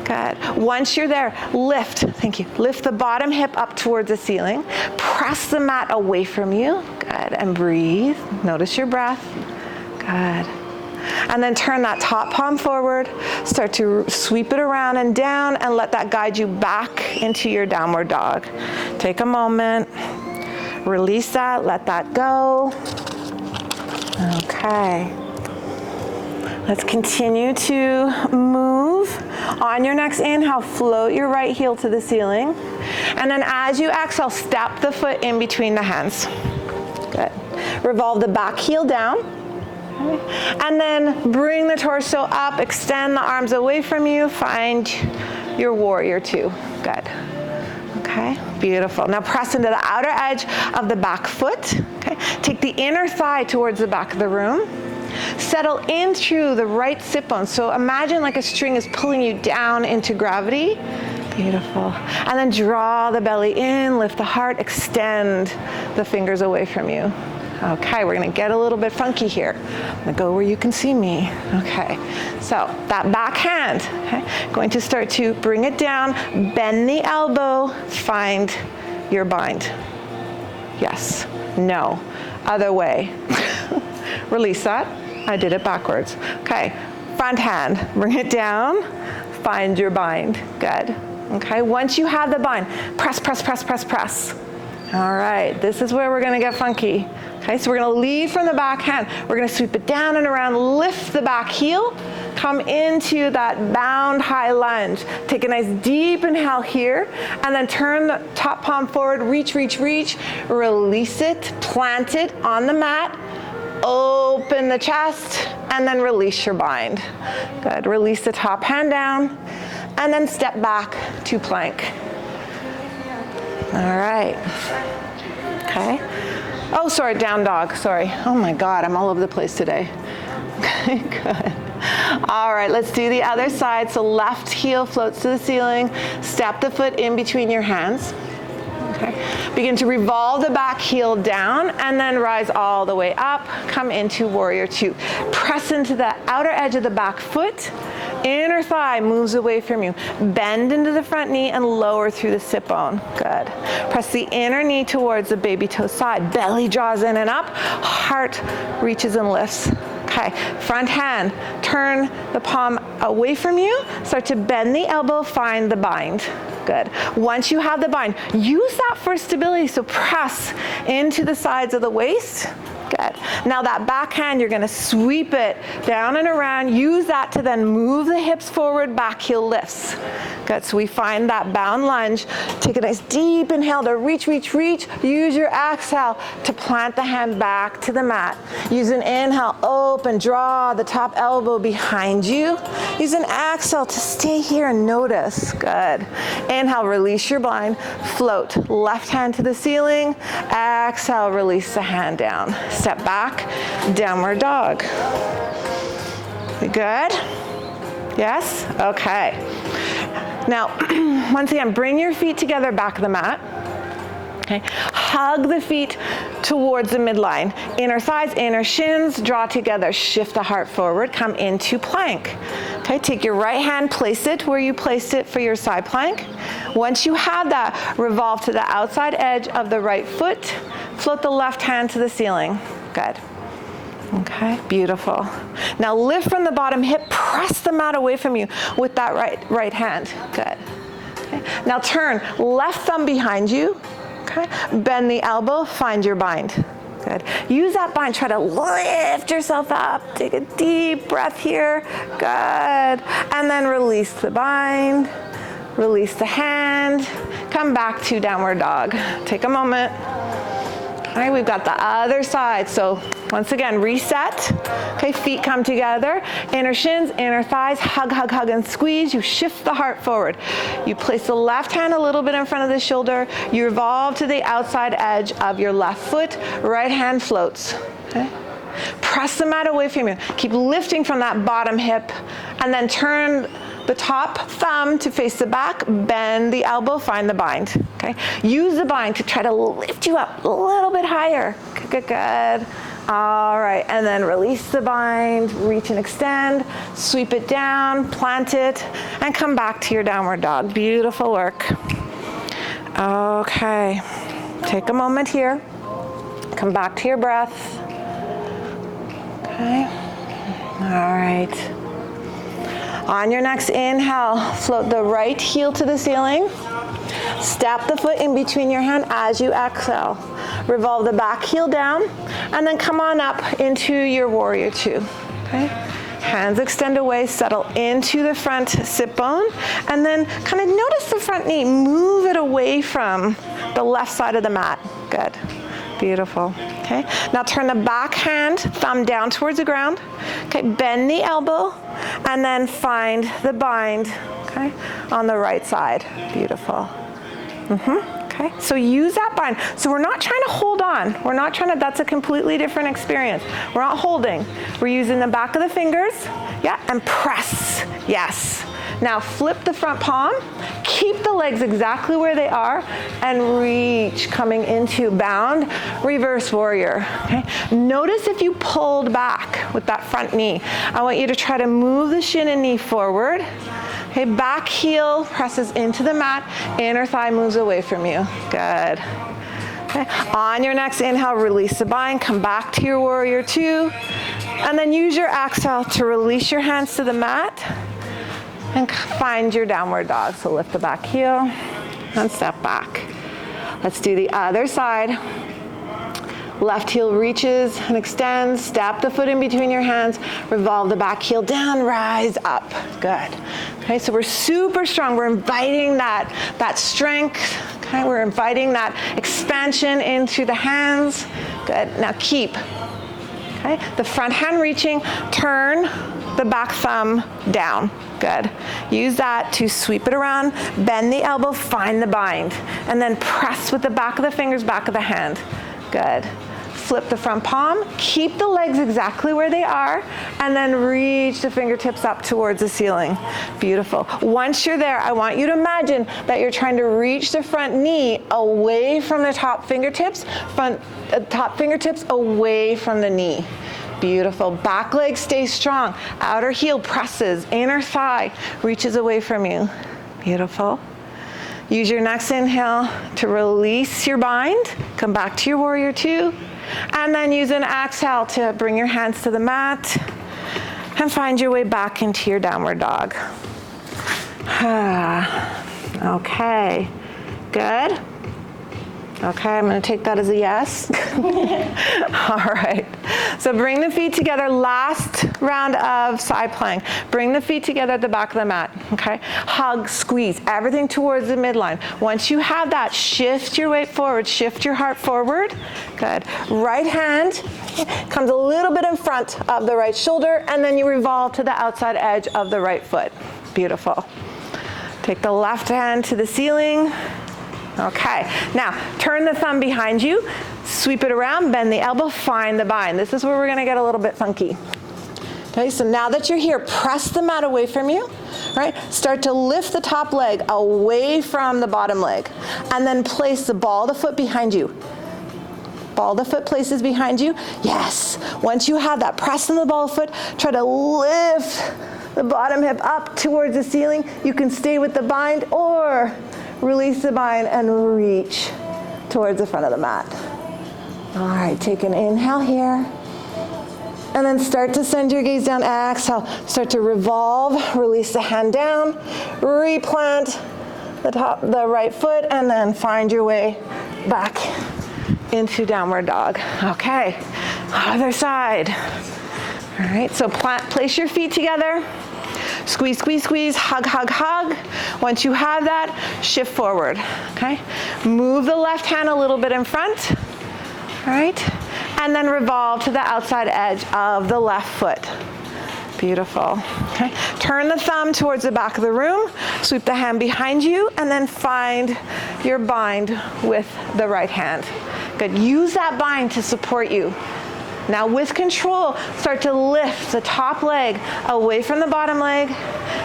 Good. Once you're there, lift, thank you. Lift the bottom hip up towards the ceiling. Press the mat away from you. Good. And breathe. Notice your breath. Good. And then turn that top palm forward. Start to sweep it around and down and let that guide you back into your downward dog. Take a moment. Release that. Let that go. Okay. Let's continue to move. On your next inhale, float your right heel to the ceiling. And then as you exhale, step the foot in between the hands. Good. Revolve the back heel down. Okay. And then bring the torso up, extend the arms away from you. Find your warrior 2. Good. Okay, beautiful. Now press into the outer edge of the back foot. Okay. Take the inner thigh towards the back of the room. Settle in through the right sit bone. So imagine like a string is pulling you down into gravity. Beautiful. And then draw the belly in, lift the heart, extend the fingers away from you. Okay, we're gonna get a little bit funky here. I'm gonna go where you can see me. Okay, so that back hand, okay, going to start to bring it down, bend the elbow, find your bind. Yes, no, other way. Release that. I did it backwards. Okay, front hand, bring it down, find your bind. Good. Okay, once you have the bind, press, press, press, press, press. All right, this is where we're gonna get funky. Okay, so we're gonna lead from the back hand. We're gonna sweep it down and around, lift the back heel, come into that bound high lunge. Take a nice deep inhale here, and then turn the top palm forward, reach, reach, reach, release it, plant it on the mat, open the chest, and then release your bind. Good, release the top hand down, and then step back to plank. All right, okay. Oh, sorry, down dog, sorry. Oh my God, I'm all over the place today. Okay, good. All right, let's do the other side. So left heel floats to the ceiling, step the foot in between your hands. Okay. Begin to revolve the back heel down and then rise all the way up. Come into warrior 2. Press into the outer edge of the back foot. Inner thigh moves away from you. Bend into the front knee and lower through the sit bone. Good. Press the inner knee towards the baby toe side. Belly draws in and up. Heart reaches and lifts. Okay, front hand, turn the palm away from you. Start to bend the elbow, find the bind. Good. Once you have the bind, use that for stability. So press into the sides of the waist. Good. Now that back hand, you're going to sweep it down and around. Use that to then move the hips forward, back heel lifts. Good. So we find that bound lunge. Take a nice deep inhale to reach, reach, reach. Use your exhale to plant the hand back to the mat. Use an inhale, open, draw the top elbow behind you. Use an exhale to stay here and notice. Good. Inhale, release your bind. Float. Left hand to the ceiling. Exhale, release the hand down. Step back, downward dog. We good? Yes? Okay. Now, once again, bring your feet together back of the mat. Okay. Hug the feet towards the midline. Inner thighs, inner shins, draw together. Shift the heart forward, come into plank. Okay, take your right hand, place it where you placed it for your side plank. Once you have that, revolve to the outside edge of the right foot. Float the left hand to the ceiling. Good. Okay, beautiful. Now lift from the bottom hip, press the mat away from you with that right hand. Good. Okay. Now turn, left thumb behind you. Okay. Bend the elbow, find your bind. Good. Use that bind, try to lift yourself up. Take a deep breath here. Good. And then release the bind. Release the hand. Come back to downward dog. Take a moment. All right, we've got the other side. So once again, reset. Okay, feet come together. Inner shins, inner thighs, hug, hug, hug, and squeeze. You shift the heart forward. You place the left hand a little bit in front of the shoulder. You revolve to the outside edge of your left foot. Right hand floats. Okay. Press the mat away from you. Keep lifting from that bottom hip. And then turn the top thumb to face the back, bend the elbow, find the bind. Okay? Use the bind to try to lift you up a little bit higher. Good, good, good. All right, and then release the bind, reach and extend, sweep it down, plant it, and come back to your downward dog. Beautiful work. Okay, take a moment here. Come back to your breath. Okay, all right. On your next inhale, float the right heel to the ceiling. Step the foot in between your hand as you exhale. Revolve the back heel down, and then come on up into your warrior two. Okay? Hands extend away, settle into the front sit bone, and then kind of notice the front knee. Move it away from the left side of the mat. Good. Beautiful. Okay. Now turn the back hand, thumb down towards the ground. Okay. Bend the elbow, and then find the bind. Okay. On the right side. Beautiful. Okay. So use that bind. So we're not trying to hold on. We're not trying to. That's a completely different experience. We're not holding. We're using the back of the fingers. Yeah. And press. Yes. Now flip the front palm, keep the legs exactly where they are, and reach, coming into bound, reverse warrior. Okay? Notice if you pulled back with that front knee. I want you to try to move the shin and knee forward. Okay, back heel presses into the mat, inner thigh moves away from you. Good. Okay. On your next inhale, release the bind, come back to your warrior two, and then use your exhale to release your hands to the mat. And find your downward dog. So lift the back heel and step back. Let's do the other side. Left heel reaches and extends. Step the foot in between your hands. Revolve the back heel down, rise up. Good. Okay, so we're super strong. We're inviting that strength. Okay, we're inviting that expansion into the hands. Good. Now keep. Okay, the front hand reaching, turn the back thumb down. Good. Use that to sweep it around, bend the elbow, find the bind, and then press with the back of the fingers, back of the hand. Good. Flip the front palm, keep the legs exactly where they are, and then reach the fingertips up towards the ceiling. Beautiful. Once you're there, I want you to imagine that you're trying to reach the front knee away from the top fingertips, top fingertips away from the knee. Beautiful. Back leg stays strong. Outer heel presses. Inner thigh reaches away from you. Beautiful. Use your next inhale to release your bind. Come back to your warrior two. And then use an exhale to bring your hands to the mat and find your way back into your downward dog. Okay, good. Okay, I'm gonna take that as a yes. All right, so bring the feet together, last round of side plank. Bring the feet together at the back of the mat, okay? Hug, squeeze, everything towards the midline. Once you have that, shift your weight forward, shift your heart forward. Good. Right hand comes a little bit in front of the right shoulder, and then you revolve to the outside edge of the right foot. Beautiful. Take the left hand to the ceiling. Okay, now turn the thumb behind you, sweep it around, bend the elbow, find the bind. This is where we're gonna get a little bit funky. Okay, so now that you're here, press the mat away from you, right? Start to lift the top leg away from the bottom leg, and then place the ball of the foot behind you. Ball of the foot places behind you. Yes, once you have that, press on the ball of the foot, try to lift the bottom hip up towards the ceiling. You can stay with the bind or release the bind and reach towards the front of the mat. All right, take an inhale here. And then start to send your gaze down. Exhale, start to revolve, release the hand down, replant the right foot, and then find your way back into downward dog. Okay, other side. All right, so place your feet together. Squeeze, squeeze, squeeze, hug, hug, hug. Once you have that, shift forward, okay? Move the left hand a little bit in front, all right? And then revolve to the outside edge of the left foot. Beautiful, okay? Turn the thumb towards the back of the room, sweep the hand behind you, and then find your bind with the right hand. Good, use that bind to support you. Now with control, start to lift the top leg away from the bottom leg.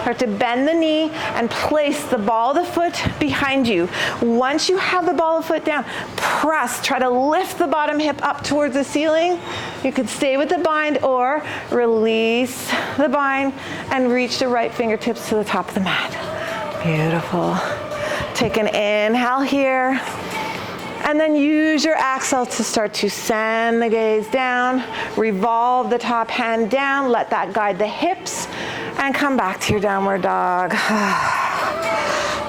Start to bend the knee and place the ball of the foot behind you. Once you have the ball of the foot down, press, try to lift the bottom hip up towards the ceiling. You could stay with the bind or release the bind and reach the right fingertips to the top of the mat. Beautiful. Take an inhale here. And then use your exhale to start to send the gaze down, revolve the top hand down, let that guide the hips, and come back to your downward dog.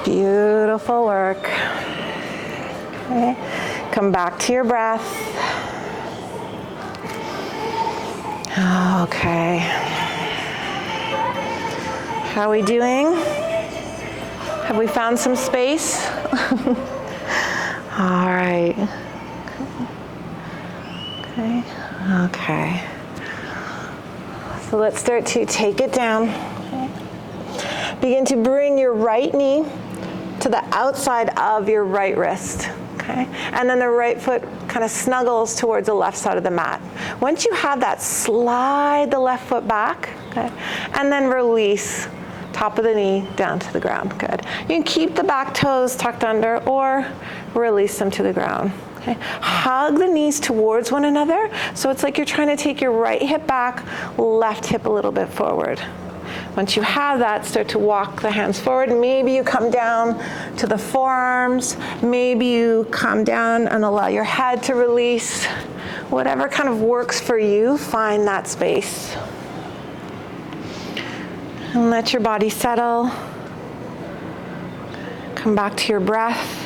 Beautiful work. Okay. Come back to your breath. Okay. How are we doing? Have we found some space? All right. Okay. Okay. So let's start to take it down. Okay. Begin to bring your right knee to the outside of your right wrist. Okay. And then the right foot kind of snuggles towards the left side of the mat. Once you have that, slide the left foot back. Okay. And then release. Top of the knee down to the ground. Good. You can keep the back toes tucked under or release them to the ground. Okay. Hug the knees towards one another. So it's like you're trying to take your right hip back, left hip a little bit forward. Once you have that, start to walk the hands forward. Maybe you come down to the forearms. Maybe you come down and allow your head to release. Whatever kind of works for you, find that space. And let your body settle. Come back to your breath.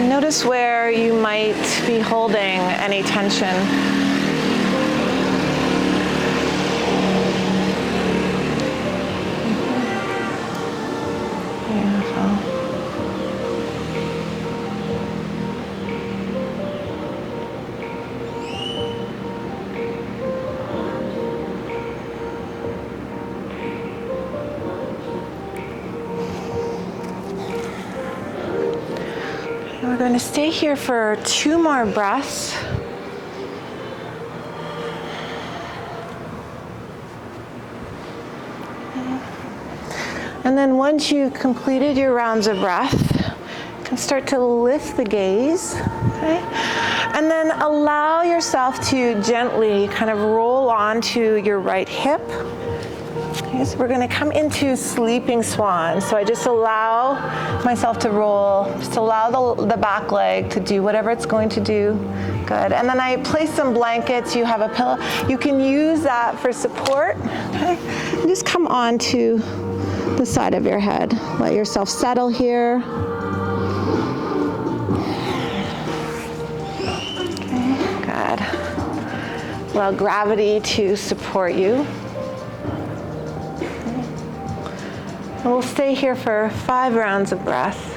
Notice where you might be holding any tension. Beautiful. We're going to stay here for 2 more breaths. And then once you've completed your rounds of breath, you can start to lift the gaze, okay? And then allow yourself to gently kind of roll onto your right hip. Okay, so we're going to come into sleeping swan. So I just allow myself to roll, just allow the back leg to do whatever it's going to do. Good. And then I place some blankets. You have a pillow. You can use that for support. Okay? And just come onto the side of your head. Let yourself settle here. Okay, good. Allow gravity to support you. And we'll stay here for 5 rounds of breath.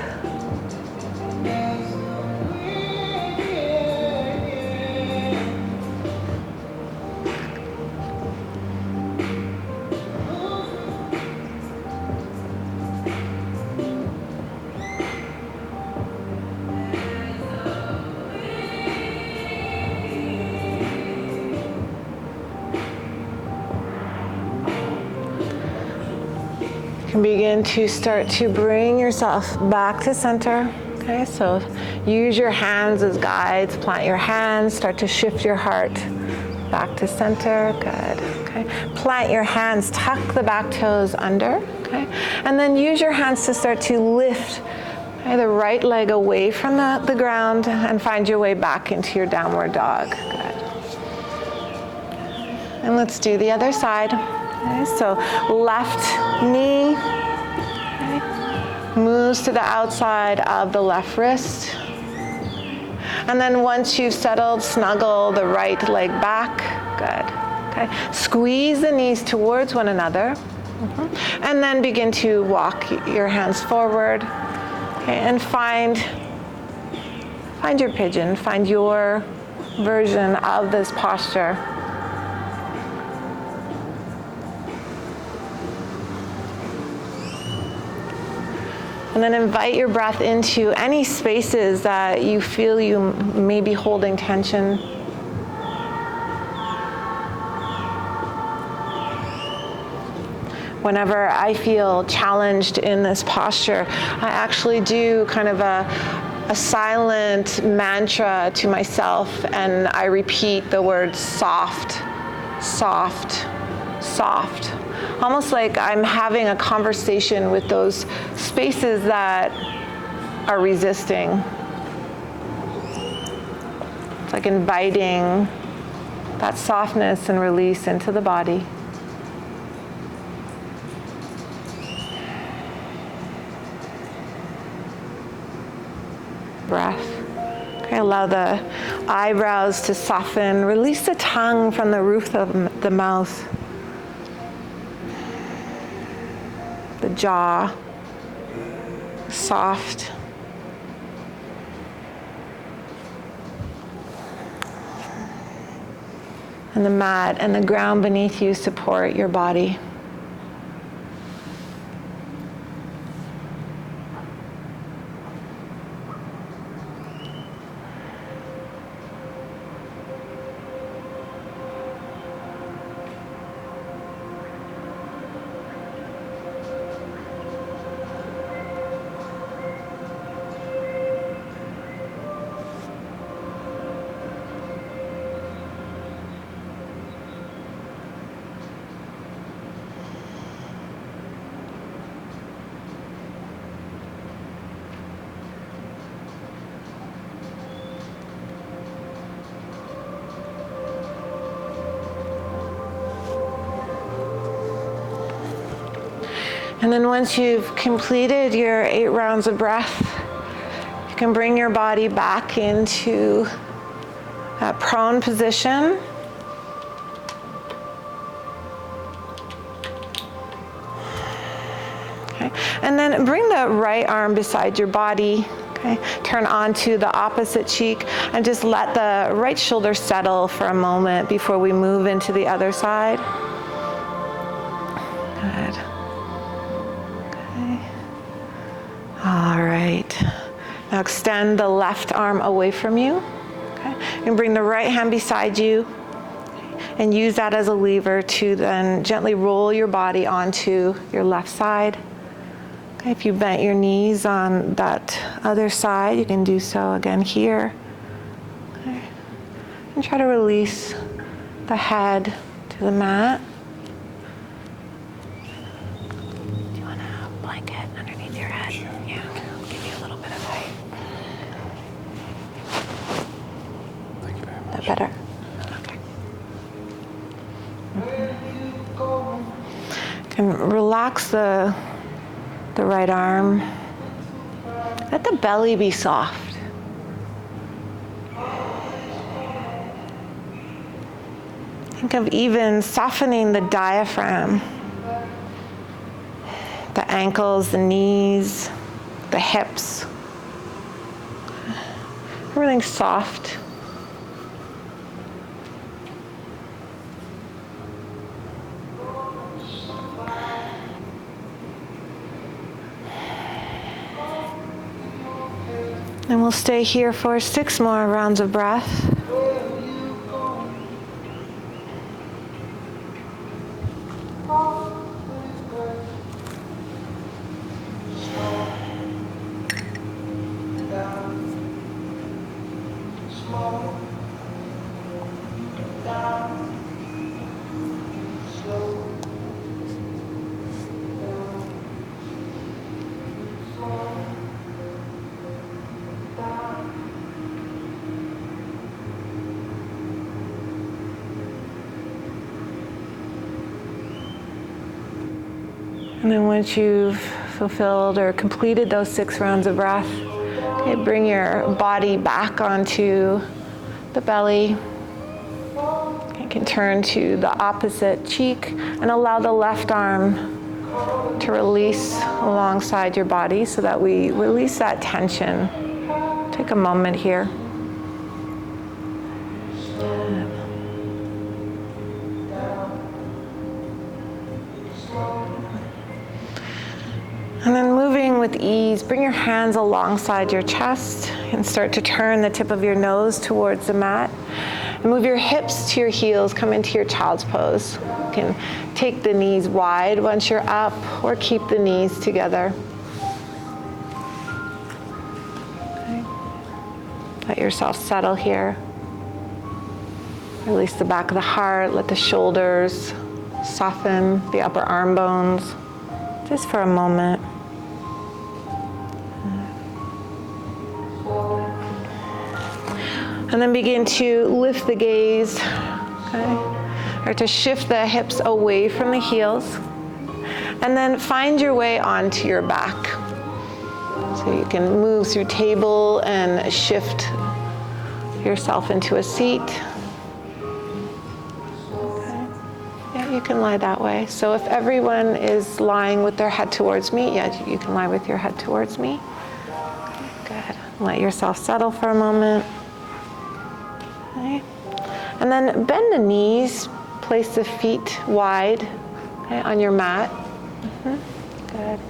You can begin to start to bring yourself back to center. Okay, so use your hands as guides. Plant your hands. Start to shift your heart back to center. Good. Okay. Plant your hands. Tuck the back toes under. Okay. And then use your hands to start to lift the right leg away from the ground and find your way back into your downward dog. Good. And let's do the other side. Okay, so left knee moves to the outside of the left wrist. And then once you've settled, snuggle the right leg back. Good. Okay. Squeeze the knees towards one another. And then begin to walk your hands forward. Okay, and find your pigeon. Find your version of this posture. And then invite your breath into any spaces that you feel you may be holding tension. Whenever I feel challenged in this posture, I actually do kind of a silent mantra to myself, and I repeat the word soft, soft, soft. Almost like I'm having a conversation with those spaces that are resisting. It's like inviting that softness and release into the body. Breath. Okay, allow the eyebrows to soften. Release the tongue from the roof of the mouth. The jaw, soft. And the mat and the ground beneath you support your body. And then once you've completed your 8 rounds of breath, you can bring your body back into a prone position. Okay. And then bring the right arm beside your body. Okay. Turn onto the opposite cheek and just let the right shoulder settle for a moment before we move into the other side. Good. Okay. All right. Now extend the left arm away from you. Okay. And bring the right hand beside you and use that as a lever to then gently roll your body onto your left side. Okay. If you bent your knees on that other side, you can do so again here. Okay. And try to release the head to the mat. Do you want a blanket underneath your head? Sure. Yeah, I'll give you a little bit of height. Thank you very much. That better? Okay. Can relax the right arm. Let the belly be soft. Think of even softening the diaphragm, the ankles, the knees, the hips. Everything soft. And we'll stay here for 6 more rounds of breath. And then once you've fulfilled or completed those 6 rounds of breath, okay, bring your body back onto the belly. You can turn to the opposite cheek and allow the left arm to release alongside your body so that we release that tension. Take a moment here. And then moving with ease, bring your hands alongside your chest and start to turn the tip of your nose towards the mat. And move your hips to your heels, come into your child's pose. You can take the knees wide once you're up or keep the knees together. Okay. Let yourself settle here. Release the back of the heart, let the shoulders soften, the upper arm bones, just for a moment. And then begin to lift the gaze, okay? Or to shift the hips away from the heels. And then find your way onto your back. So you can move through table and shift yourself into a seat. Okay. Yeah, you can lie that way. So if everyone is lying with their head towards me, yeah, you can lie with your head towards me. Good. Let yourself settle for a moment. Okay. And then bend the knees, place the feet wide, okay, on your mat. Good.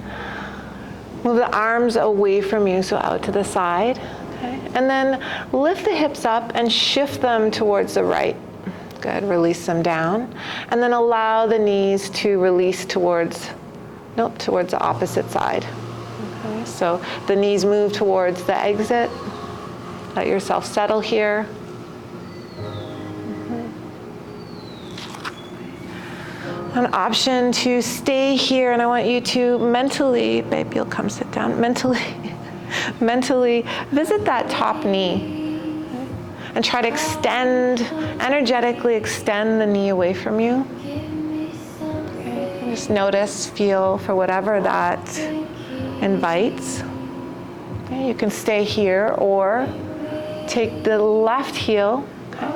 Move the arms away from you, so out to the side. Okay. And then lift the hips up and shift them towards the right. Good. Release them down. And then allow the knees to release towards the opposite side. Okay. So the knees move towards the exit. Let yourself settle here. An option to stay here, and I want you to mentally, babe, you'll come sit down, mentally visit that top knee, okay? And try to energetically extend the knee away from you. Okay? And just notice, feel for whatever that invites. Okay? You can stay here or take the left heel, okay,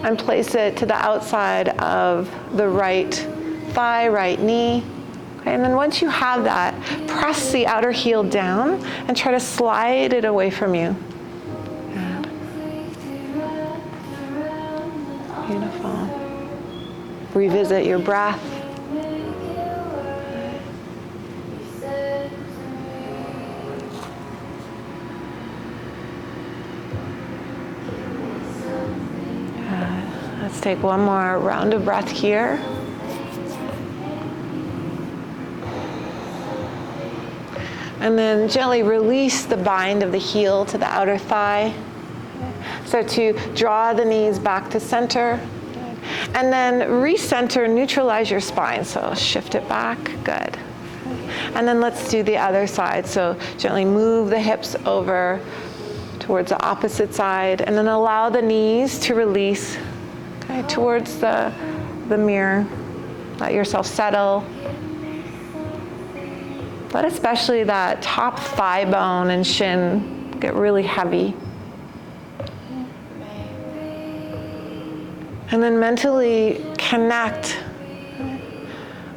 and place it to the outside of the right thigh, right knee. Okay, and then once you have that, press the outer heel down and try to slide it away from you. Good. Beautiful. Revisit your breath. Let's take one more round of breath here. And then gently release the bind of the heel to the outer thigh. Start to draw the knees back to center. And then recenter, neutralize your spine. So shift it back, good. And then let's do the other side. So gently move the hips over towards the opposite side, and then allow the knees to release, okay, towards the mirror. Let yourself settle. Let especially that top thigh bone and shin get really heavy. And then mentally connect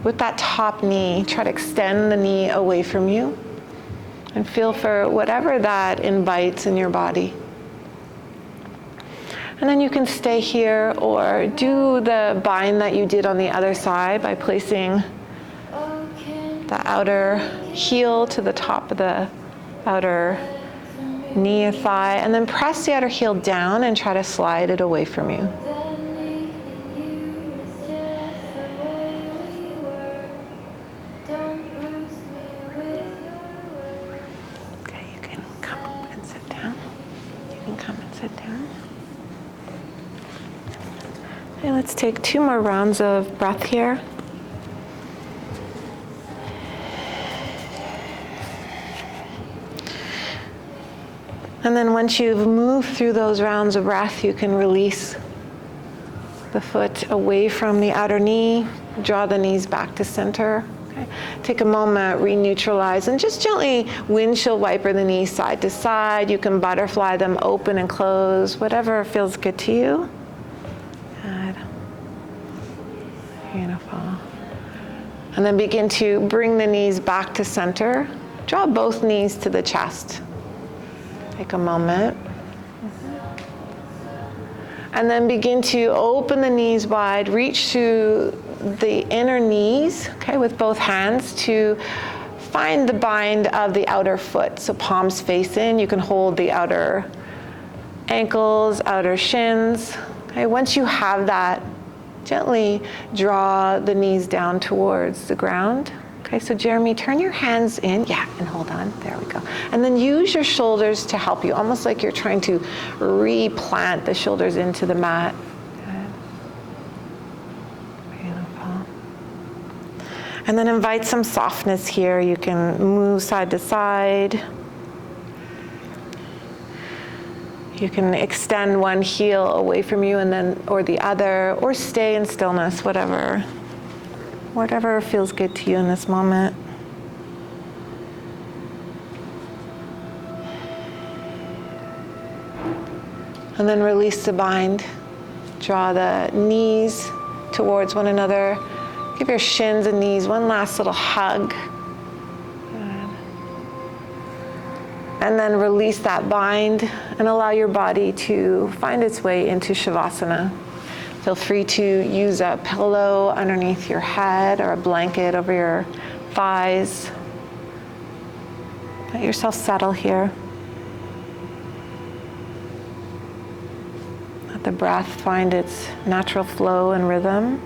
with that top knee. Try to extend the knee away from you and feel for whatever that invites in your body. And then you can stay here or do the bind that you did on the other side by placing the outer heel to the top of the outer knee or thigh, and then press the outer heel down and try to slide it away from you. Okay, you can come and sit down. You can come and sit down. Okay, let's take 2 more rounds of breath here. And then once you've moved through those rounds of breath, you can release the foot away from the outer knee, draw the knees back to center. Okay. Take a moment, re-neutralize, and just gently windshield wiper the knees side to side. You can butterfly them open and close, whatever feels good to you. Good. Beautiful. And then begin to bring the knees back to center. Draw both knees to the chest. Take a moment. And then begin to open the knees wide, reach to the inner knees, okay, with both hands to find the bind of the outer foot. So palms face in, you can hold the outer ankles, outer shins. Okay, once you have that, gently draw the knees down towards the ground. Okay, so Jeremy, turn your hands in. Yeah, and hold on. There we go. And then use your shoulders to help you, almost like you're trying to replant the shoulders into the mat. Good. Beautiful. And then invite some softness here. You can move side to side. You can extend one heel away from you and then, or the other, or stay in stillness, whatever feels good to you in this moment. And then release the bind. Draw the knees towards one another. Give your shins and knees one last little hug. Good. And then release that bind and allow your body to find its way into Savasana. Feel free to use a pillow underneath your head or a blanket over your thighs. Let yourself settle here. Let the breath find its natural flow and rhythm.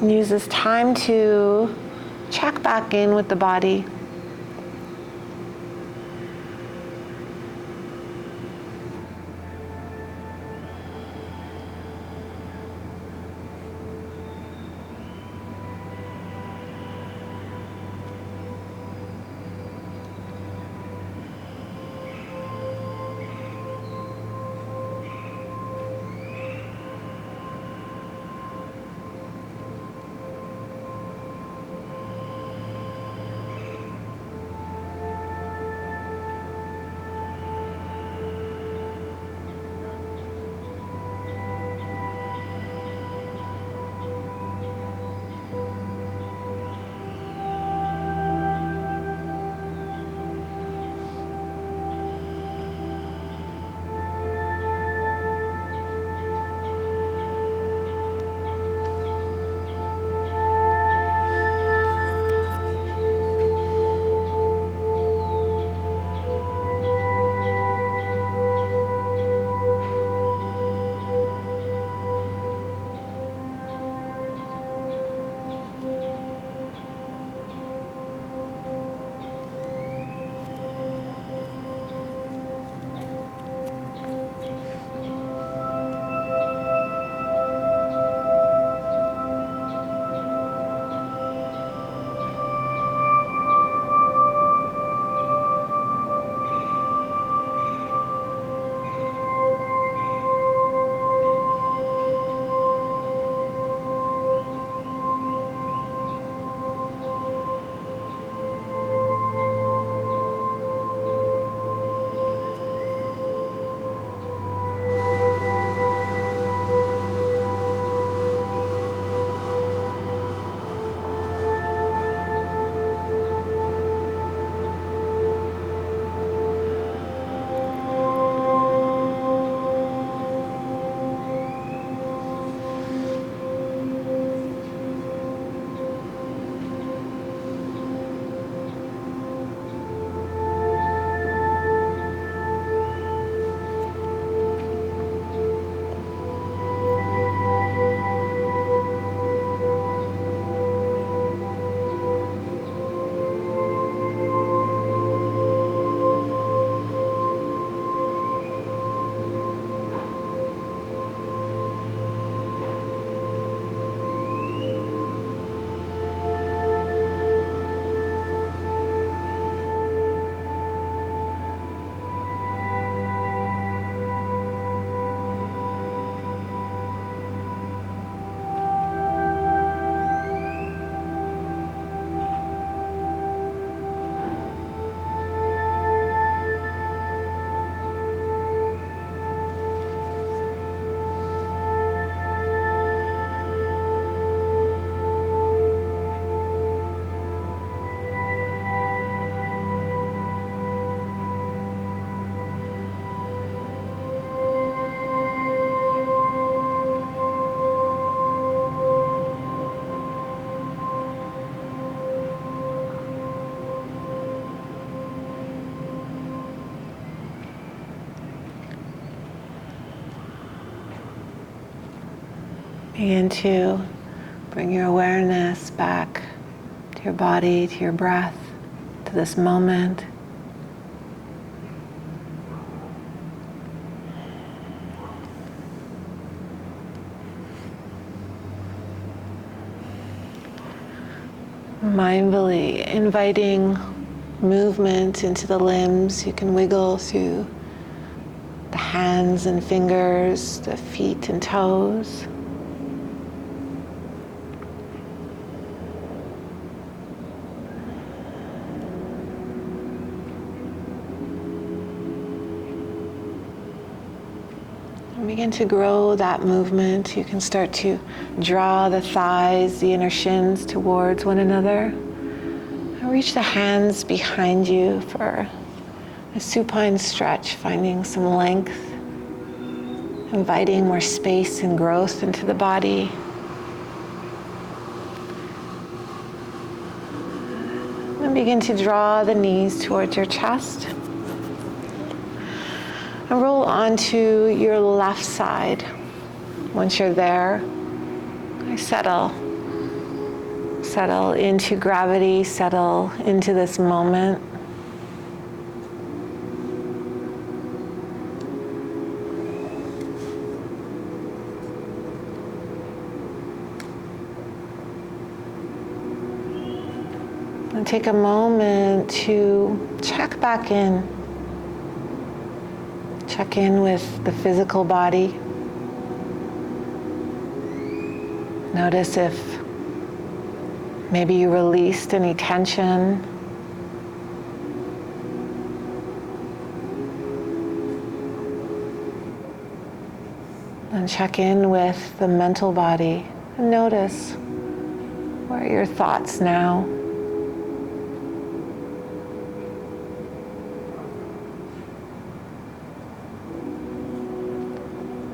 Use this time to check back in with the body. Begin to bring your awareness back to your body, to your breath, to this moment. Mindfully inviting movement into the limbs. You can wiggle through the hands and fingers, the feet and toes. And begin to grow that movement. You can start to draw the thighs, the inner shins towards one another. And reach the hands behind you for a supine stretch, finding some length, inviting more space and growth into the body. And begin to draw the knees towards your chest. And roll onto your left side. Once you're there, settle. Settle into gravity, settle into this moment. And take a moment to check back in. Check in with the physical body. Notice if maybe you released any tension. And check in with the mental body. And notice, where are your thoughts now?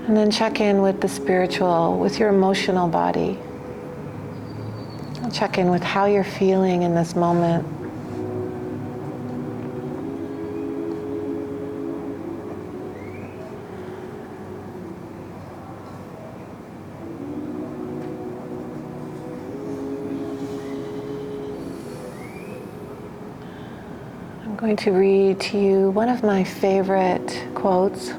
And then check in with the spiritual, with your emotional body. And check in with how you're feeling in this moment. I'm going to read to you one of my favorite quotes.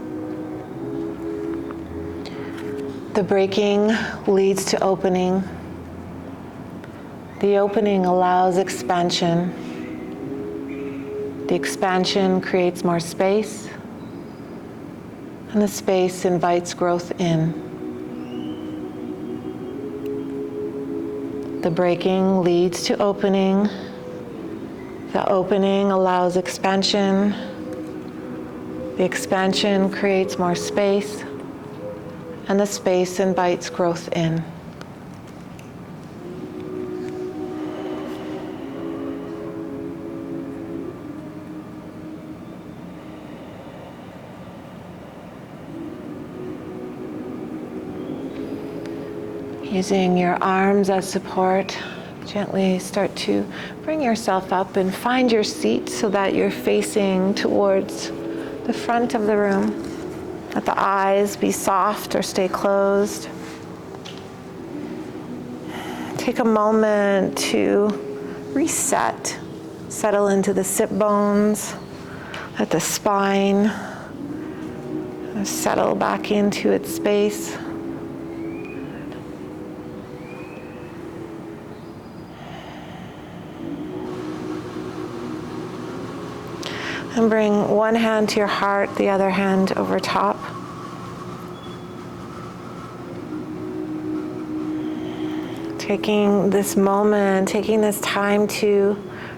The breaking leads to opening. The opening allows expansion. The expansion creates more space, and the space invites growth in. The breaking leads to opening. The opening allows expansion. The expansion creates more space, and the space invites growth in. Using your arms as support, gently start to bring yourself up and find your seat so that you're facing towards the front of the room. Let the eyes be soft or stay closed. Take a moment to reset. Settle into the sit bones. Let the spine settle back into its space. And bring one hand to your heart, the other hand over top. Taking this moment, taking this time to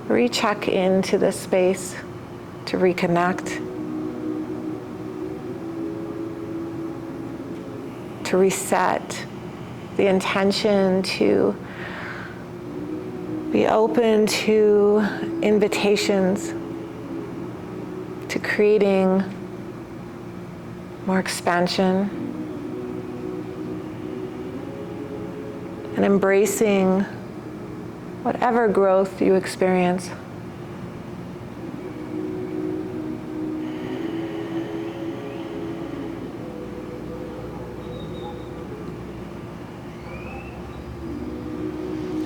recheck into this space, to reconnect, to reset, the intention to be open to invitations, to creating more expansion and embracing whatever growth you experience.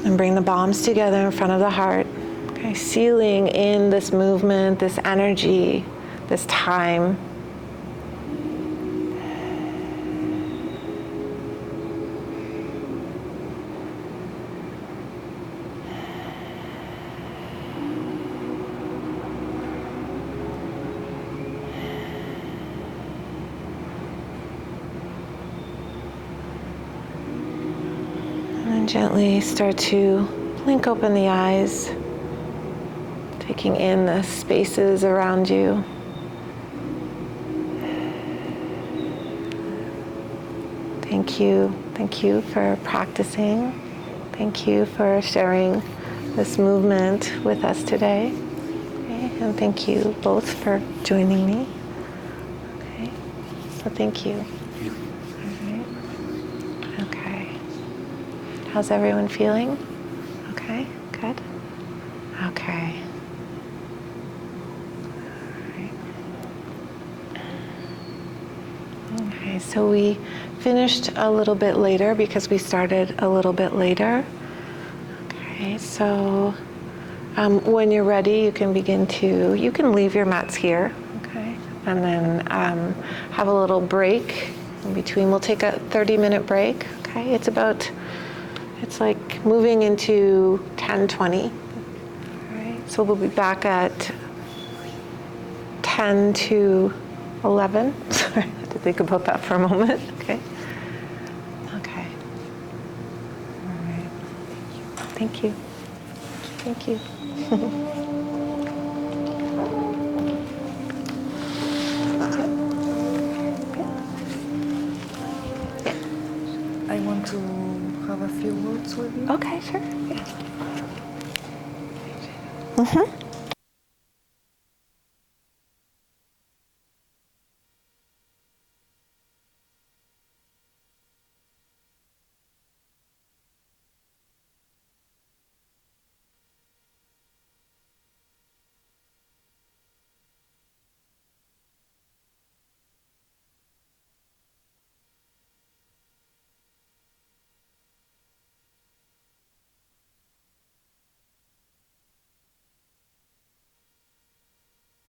And bring the palms together in front of the heart. Okay, sealing in this movement, this energy, this time. And gently start to blink open the eyes, taking in the spaces around you. Thank you for practicing. Thank you for sharing this movement with us today. Okay. And thank you both for joining me. Okay, so thank you. Okay. How's everyone feeling? Okay, good. Okay. Okay, so we finished a little bit later because we started a little bit later. Okay, so when you're ready, you can you can leave your mats here, okay? And then have a little break in between. We'll take a 30-minute break, okay? It's like moving into 10:20. All right, so we'll be back at 10 to 11. Sorry, I had to think about that for a moment. Okay. Okay. All right. Thank you. Thank you. I want to have a few words with you. Okay, sure. Yeah.